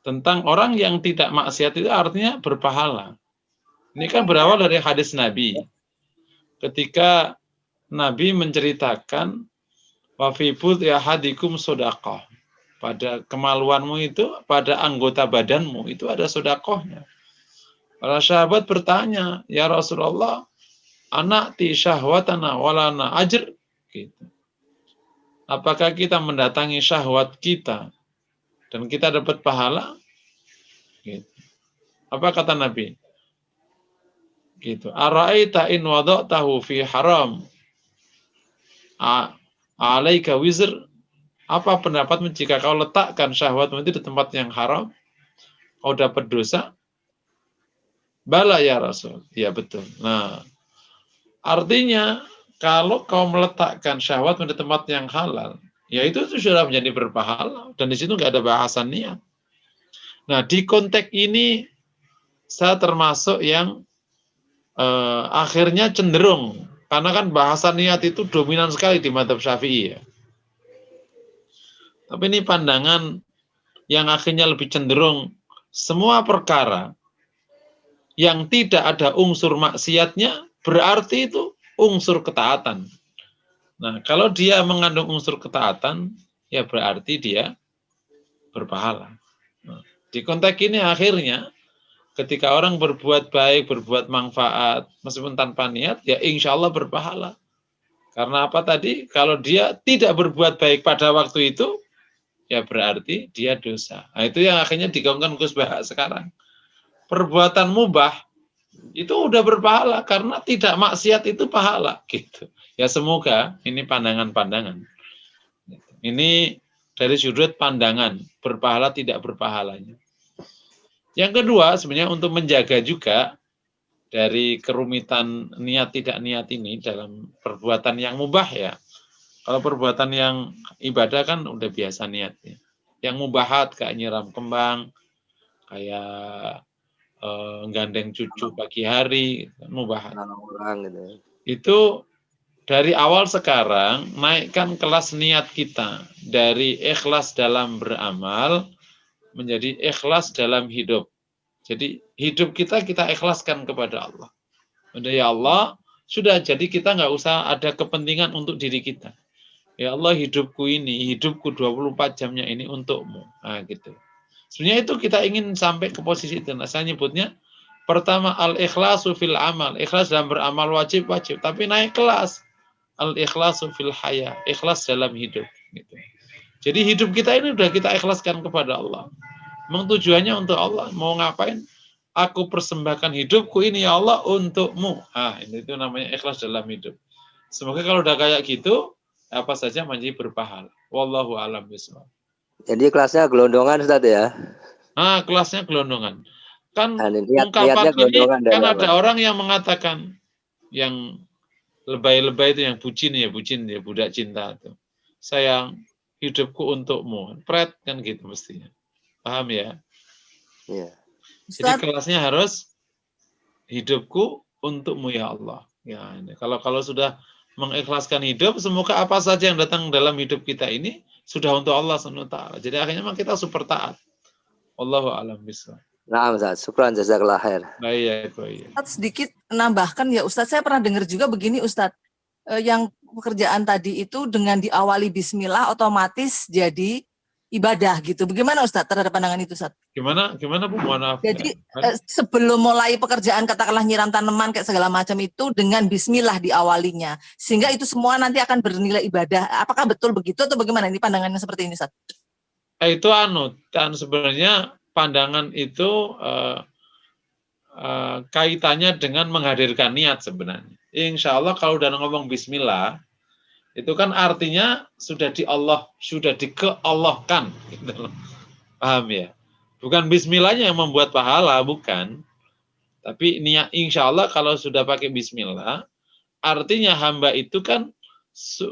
tentang orang yang tidak maksiat itu artinya berpahala. Ini kan berawal dari hadis Nabi. Ketika Nabi menceritakan wa fi bud'i ahadikum shadaqah. Pada kemaluanmu itu, pada anggota badanmu itu ada sedekahnya. Para sahabat bertanya, "Ya Rasulullah, anati syahwatana walana ajr?" Gitu. Apakah kita mendatangi syahwat kita dan kita dapat pahala? Gitu. Apa kata Nabi? Gitu. Ara'aita in wada'tahu fi haram alaika wizr. Apa pendapatmu jika kau letakkan syahwatmu itu di tempat yang haram, kau dapat dosa? Bala ya Rasul. Ya betul. Nah, artinya kalau kau meletakkan syahwatmu di tempat yang halal, ya itu sudah menjadi berpahala dan di situ nggak ada bahasan niat. Nah, di konteks ini saya termasuk yang akhirnya cenderung, karena kan bahasa niat itu dominan sekali di mazhab Syafi'i ya. Tapi ini pandangan yang akhirnya lebih cenderung semua perkara yang tidak ada unsur maksiatnya berarti itu unsur ketaatan. Nah, kalau dia mengandung unsur ketaatan, ya berarti dia berpahala. Nah, di konteks ini akhirnya ketika orang berbuat baik, berbuat manfaat, meskipun tanpa niat, ya insya Allah berpahala. Karena apa tadi? Kalau dia tidak berbuat baik pada waktu itu, ya berarti dia dosa. Nah, itu yang akhirnya digaungkan Gus Baha sekarang. Perbuatan mubah itu udah berpahala karena tidak maksiat itu pahala. Gitu. Ya semoga ini pandangan-pandangan. Ini dari sudut pandangan berpahala tidak berpahalanya. Yang kedua, sebenarnya untuk menjaga juga dari kerumitan niat tidak niat ini dalam perbuatan yang mubah ya. Kalau perbuatan yang ibadah kan udah biasa niatnya. Yang mubahat kayak nyiram kembang, kayak gandeng cucu pagi hari, mubahat. Itu dari awal sekarang naikkan kelas niat kita dari ikhlas dalam beramal menjadi ikhlas dalam hidup. Jadi hidup kita ikhlaskan kepada Allah. Udah ya Allah, sudah jadi kita nggak usah ada kepentingan untuk diri kita. Ya Allah hidupku 24 jamnya ini untukmu. Nah gitu. Sebenarnya itu kita ingin sampai ke posisi itu. Nah, saya nyebutnya pertama al-ikhlasu fil amal. Ikhlas dalam beramal wajib. Tapi naik kelas. Al-ikhlasu fil haya. Ikhlas dalam hidup. Gitu. Jadi hidup kita ini udah kita ikhlaskan kepada Allah. Memang tujuannya untuk Allah. Mau ngapain? Aku persembahkan hidupku ini ya Allah untukmu. Itu namanya ikhlas dalam hidup. Semoga kalau udah kayak gitu, apa saja menjadi berpahala. Wallahu a'lam bishawab. Jadi kelasnya gelondongan Ustaz ya? Kelasnya gelondongan. Kan niatnya ini kan ada orang yang mengatakan yang lebay-lebay itu yang bucin ya budak cinta itu. Sayang, hidupku untukmu. Pret kan gitu mestinya. Paham ya? Iya. Jadi kelasnya harus hidupku untukmu ya Allah. Ya, ini. Kalau sudah mengikhlaskan hidup, semoga apa saja yang datang dalam hidup kita ini sudah untuk Allah SWT. Jadi akhirnya memang kita super taat. Wallahu a'lam bishawab. Nah, Ustaz, syukran jazakallah khair. Baik. Ustaz, sedikit menambahkan ya Ustaz, saya pernah dengar juga begini Ustaz, yang pekerjaan tadi itu dengan diawali bismillah otomatis jadi ibadah gitu. Bagaimana Ustadz terhadap pandangan itu, Ustadz? Gimana Bu? Mohon maaf. Jadi sebelum mulai pekerjaan katakanlah nyiram tanaman kayak segala macam itu dengan bismillah diawalinya. Sehingga itu semua nanti akan bernilai ibadah. Apakah betul begitu atau bagaimana? Ini pandangannya seperti ini, Ustadz. Itu dan sebenarnya pandangan itu kaitannya dengan menghadirkan niat sebenarnya. Insya Allah kalau udah ngomong bismillah, itu kan artinya sudah dikeallahkan. Gitu. Paham ya? Bukan bismillahnya yang membuat pahala, bukan. Tapi niat, insya Allah kalau sudah pakai bismillah, artinya hamba itu kan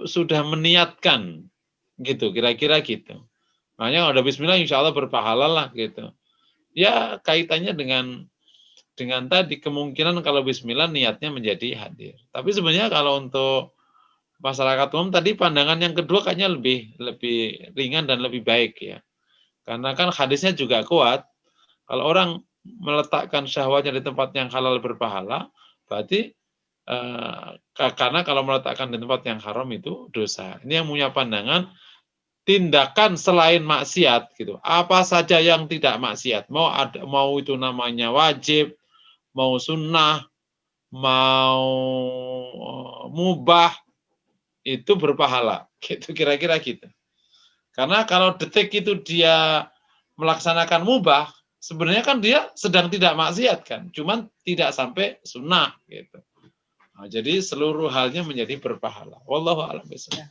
sudah meniatkan. Gitu, kira-kira gitu. Makanya kalau ada bismillah, insya Allah berpahala lah gitu. Ya kaitannya dengan tadi kemungkinan kalau bismillah niatnya menjadi hadir. Tapi sebenarnya kalau untuk masyarakat umum tadi pandangan yang kedua kayaknya lebih ringan dan lebih baik ya. Karena kan hadisnya juga kuat. Kalau orang meletakkan syahwatnya di tempat yang halal berpahala, berarti karena kalau meletakkan di tempat yang haram itu dosa. Ini yang punya pandangan tindakan selain maksiat gitu. Apa saja yang tidak maksiat, mau itu namanya wajib, mau sunnah, mau mubah, itu berpahala. Gitu kira-kira gitu. Karena kalau detik itu dia melaksanakan mubah, sebenarnya kan dia sedang tidak maksiat kan, cuman tidak sampai sunnah gitu. Nah, jadi seluruh halnya menjadi berpahala. Wallahu a'lam bishawab.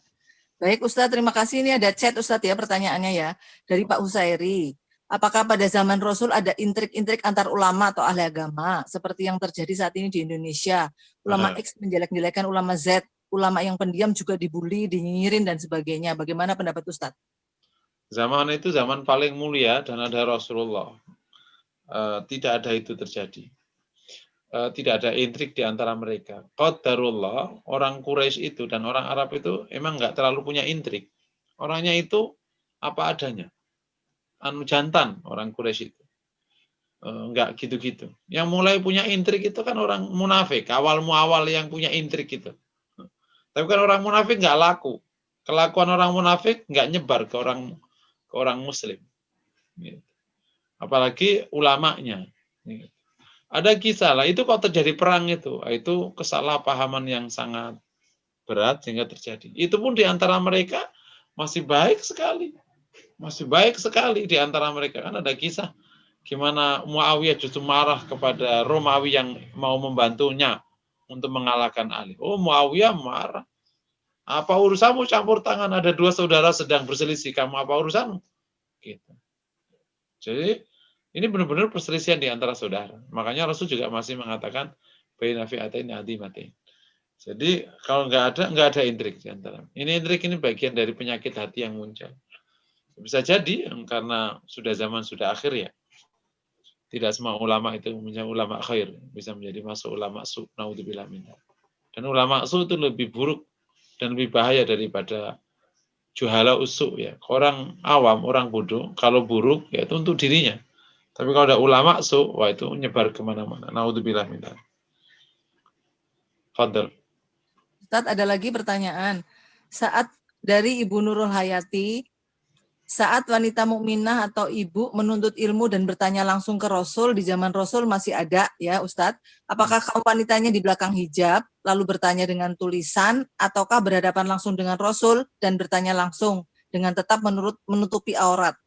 Baik Ustadz, terima kasih. Ini ada chat Ustadz ya pertanyaannya ya dari Pak Husairi. Apakah pada zaman Rasul ada intrik-intrik antar ulama atau ahli agama seperti yang terjadi saat ini di Indonesia? Ulama X menjelek-jelekan ulama Z, ulama yang pendiam juga dibully, dinyinyirin dan sebagainya. Bagaimana pendapat Ustadz? Zaman itu zaman paling mulia dan ada Rasulullah. Tidak ada itu terjadi. Tidak ada intrik di antara mereka. Qadarullah, orang Quraisy itu dan orang Arab itu emang nggak terlalu punya intrik. Orangnya itu apa adanya. Jantan orang Quraisy itu. Nggak gitu-gitu. Yang mulai punya intrik itu kan orang munafik. Awal yang punya intrik itu. Tapi kan orang munafik nggak laku. Kelakuan orang munafik nggak nyebar ke orang Muslim. Apalagi ulamanya. Ada kisah lah, itu kok terjadi perang itu kesalahpahaman yang sangat berat sehingga terjadi. Itu pun di antara mereka masih baik sekali di antara mereka. Kan ada kisah gimana Muawiyah justru marah kepada Romawi yang mau membantunya untuk mengalahkan Ali. Oh, Muawiyah marah. Apa urusanmu campur tangan? Ada dua saudara sedang berselisih, kamu apa urusanmu? Gitu. Jadi ini benar-benar perselisihan di antara saudara. Makanya Rasul juga masih mengatakan baina fi'atain adimatain. Jadi kalau nggak ada intrik di antara. Ini intrik ini bagian dari penyakit hati yang muncul. Bisa jadi karena sudah akhir ya. Tidak semua ulama itu menjadi ulama khair, bisa menjadi masuk ulama su, naudzubillah minhu. Dan ulama su itu lebih buruk dan lebih bahaya daripada juhala usuk ya. Orang awam, orang bodoh, kalau buruk ya itu untuk dirinya. Tapi kalau ada ulama su, wah itu nyebar kemana-mana. Naudzubillah minhu. Fadl. Ustadz, ada lagi pertanyaan. Saat dari Ibu Nurul Hayati, saat wanita mukminah atau ibu menuntut ilmu dan bertanya langsung ke Rasul, di zaman Rasul masih ada ya Ustadz, apakah kaum wanitanya di belakang hijab, lalu bertanya dengan tulisan, ataukah berhadapan langsung dengan Rasul dan bertanya langsung dengan tetap menutupi aurat?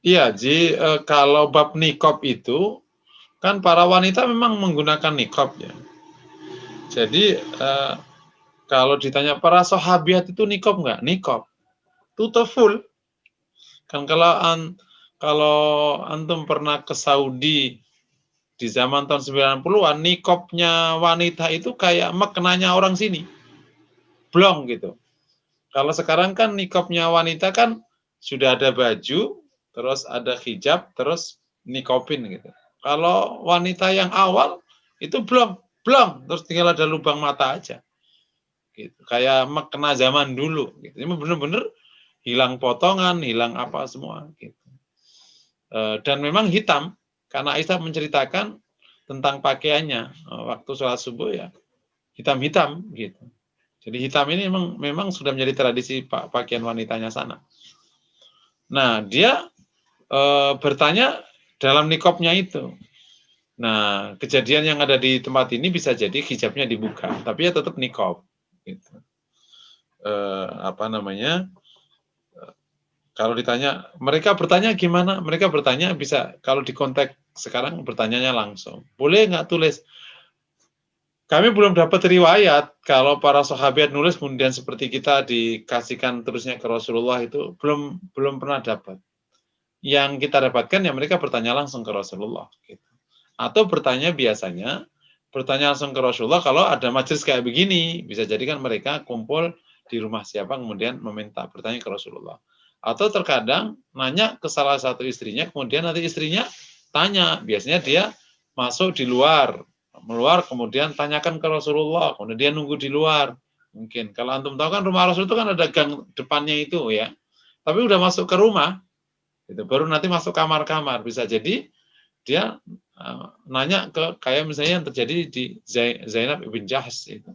Iya, Ji, kalau bab niqab itu, kan para wanita memang menggunakan niqab ya. Jadi, kalau ditanya para sahabiat itu niqab nggak? Niqab. Tutup full. Kan kalau antum pernah ke Saudi di zaman tahun 90-an, niqabnya wanita itu kayak maknanya orang sini. Blong gitu. Kalau sekarang kan niqabnya wanita kan sudah ada baju, terus ada hijab, terus niqabin gitu. Kalau wanita yang awal itu blong, terus tinggal ada lubang mata aja. Gitu. Kayak makna zaman dulu gitu. Ini benar-benar hilang potongan, hilang apa semua gitu. Dan memang hitam karena Aisyah menceritakan tentang pakaiannya waktu sholat subuh ya hitam-hitam gitu. Jadi hitam ini memang sudah menjadi tradisi pakaian wanitanya sana. Nah, dia bertanya dalam nikopnya itu. Nah, kejadian yang ada di tempat ini bisa jadi hijabnya dibuka, tapi ya tetap nikop. Gitu. Apa namanya? Kalau ditanya, mereka bertanya gimana? Mereka bertanya bisa, kalau di konteks sekarang bertanyanya langsung. Boleh nggak tulis? Kami belum dapat riwayat kalau para sahabat nulis kemudian seperti kita dikasihkan terusnya ke Rasulullah itu belum pernah dapat. Yang kita dapatkan ya mereka bertanya langsung ke Rasulullah. Gitu. Atau bertanya langsung ke Rasulullah kalau ada majelis kayak begini. Bisa jadi kan mereka kumpul di rumah siapa kemudian meminta bertanya ke Rasulullah. Atau terkadang nanya ke salah satu istrinya, kemudian nanti istrinya tanya. Biasanya dia masuk di luar, kemudian tanyakan ke Rasulullah, kemudian dia nunggu di luar. Mungkin kalau antum tahu kan rumah Rasul itu kan ada gang depannya itu ya. Tapi udah masuk ke rumah, itu baru nanti masuk kamar-kamar. Bisa jadi dia nanya ke kayak misalnya yang terjadi di Zainab ibn Jahsh itu.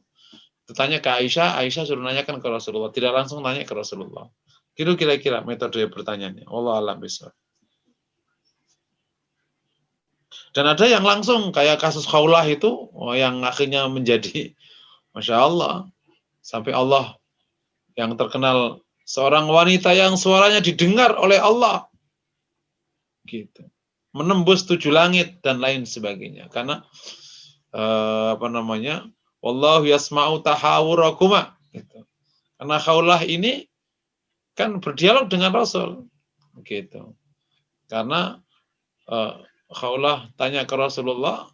Tanya ke Aisyah suruh nanyakan ke Rasulullah, tidak langsung tanya ke Rasulullah. Kira-kira metode pertanyaannya. Allah alam bisawab. Dan ada yang langsung kayak kasus Khawlah itu, yang akhirnya menjadi Masya Allah, sampai Allah yang terkenal seorang wanita yang suaranya didengar oleh Allah, gitu, menembus 7 langit dan lain sebagainya. Karena Wallahu yasma'u tahawurakuma. Gitu. Karena Khawlah ini kan berdialog dengan Rasul, gitu. Karena Khawlah tanya ke Rasulullah,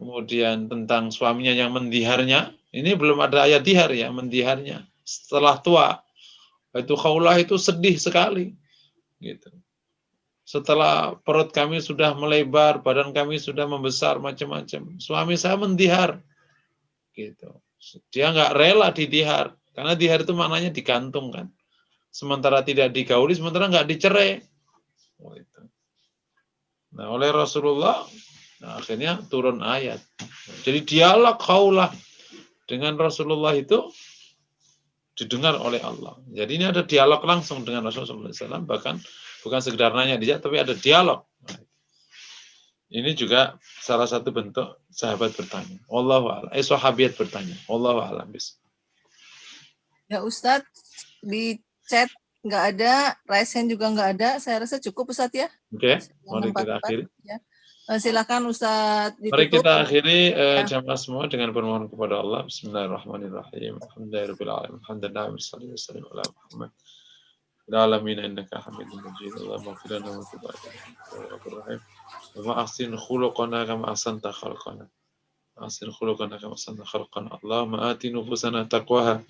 kemudian tentang suaminya yang mendiharnya. Ini belum ada ayat dihar ya, mendiharnya setelah tua. Itu Khawlah itu sedih sekali, gitu. Setelah perut kami sudah melebar, badan kami sudah membesar macam-macam, suami saya mendihar, gitu. Dia nggak rela didihar, karena dihar itu maknanya digantung kan. Sementara tidak digauli, sementara nggak dicerai. Nah, oleh Rasulullah, akhirnya turun ayat. Jadi dialog Khawlah dengan Rasulullah itu didengar oleh Allah. Jadi ini ada dialog langsung dengan Rasulullah SAW, bahkan bukan sekedar nanya dia, tapi ada dialog. Ini juga salah satu bentuk sahabat bertanya. Wallahu a'lam. Sahabiat bertanya. Wallahu a'lam. Ya Ustadz, di chat nggak ada, raise hand juga nggak ada. Saya rasa cukup Ustadz ya. Oke, mari kita akhiri. Ya. Silakan Ustadz ditutup. Mari kita akhiri jamaah semua dengan bermohon kepada Allah. Bismillahirrahmanirrahim. Alhamdulillahirrahmanirrahim. Alhamdulillah wassalamu ala Muhammad. Alamin innaka Hamidum Majid. Allahumma ighfir lana wa tub alaina. Wa ahsin khuluqana kama ahsanta khalqana. Ahsin khuluqana kama ahsanta khalqana. Allahumma ati nufusana taqwaha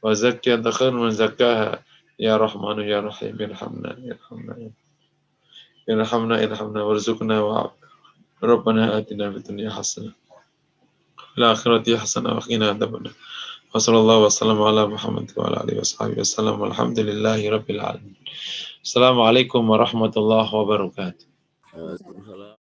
wa zakki anta khairun man zakkaha. Ya Rahmanu ya Rahim irhamna irhamna warzuqna wa Rabbana atina fid dunya hasanah fil akhirati hasanah wa qina adzabannar. Wassallallahu wasallam ala Muhammad wa ala alihi wasallam walhamdulillahi rabbil alamin. Assalamualaikum warahmatullahi wabarakatuh. Waalaikumsalam.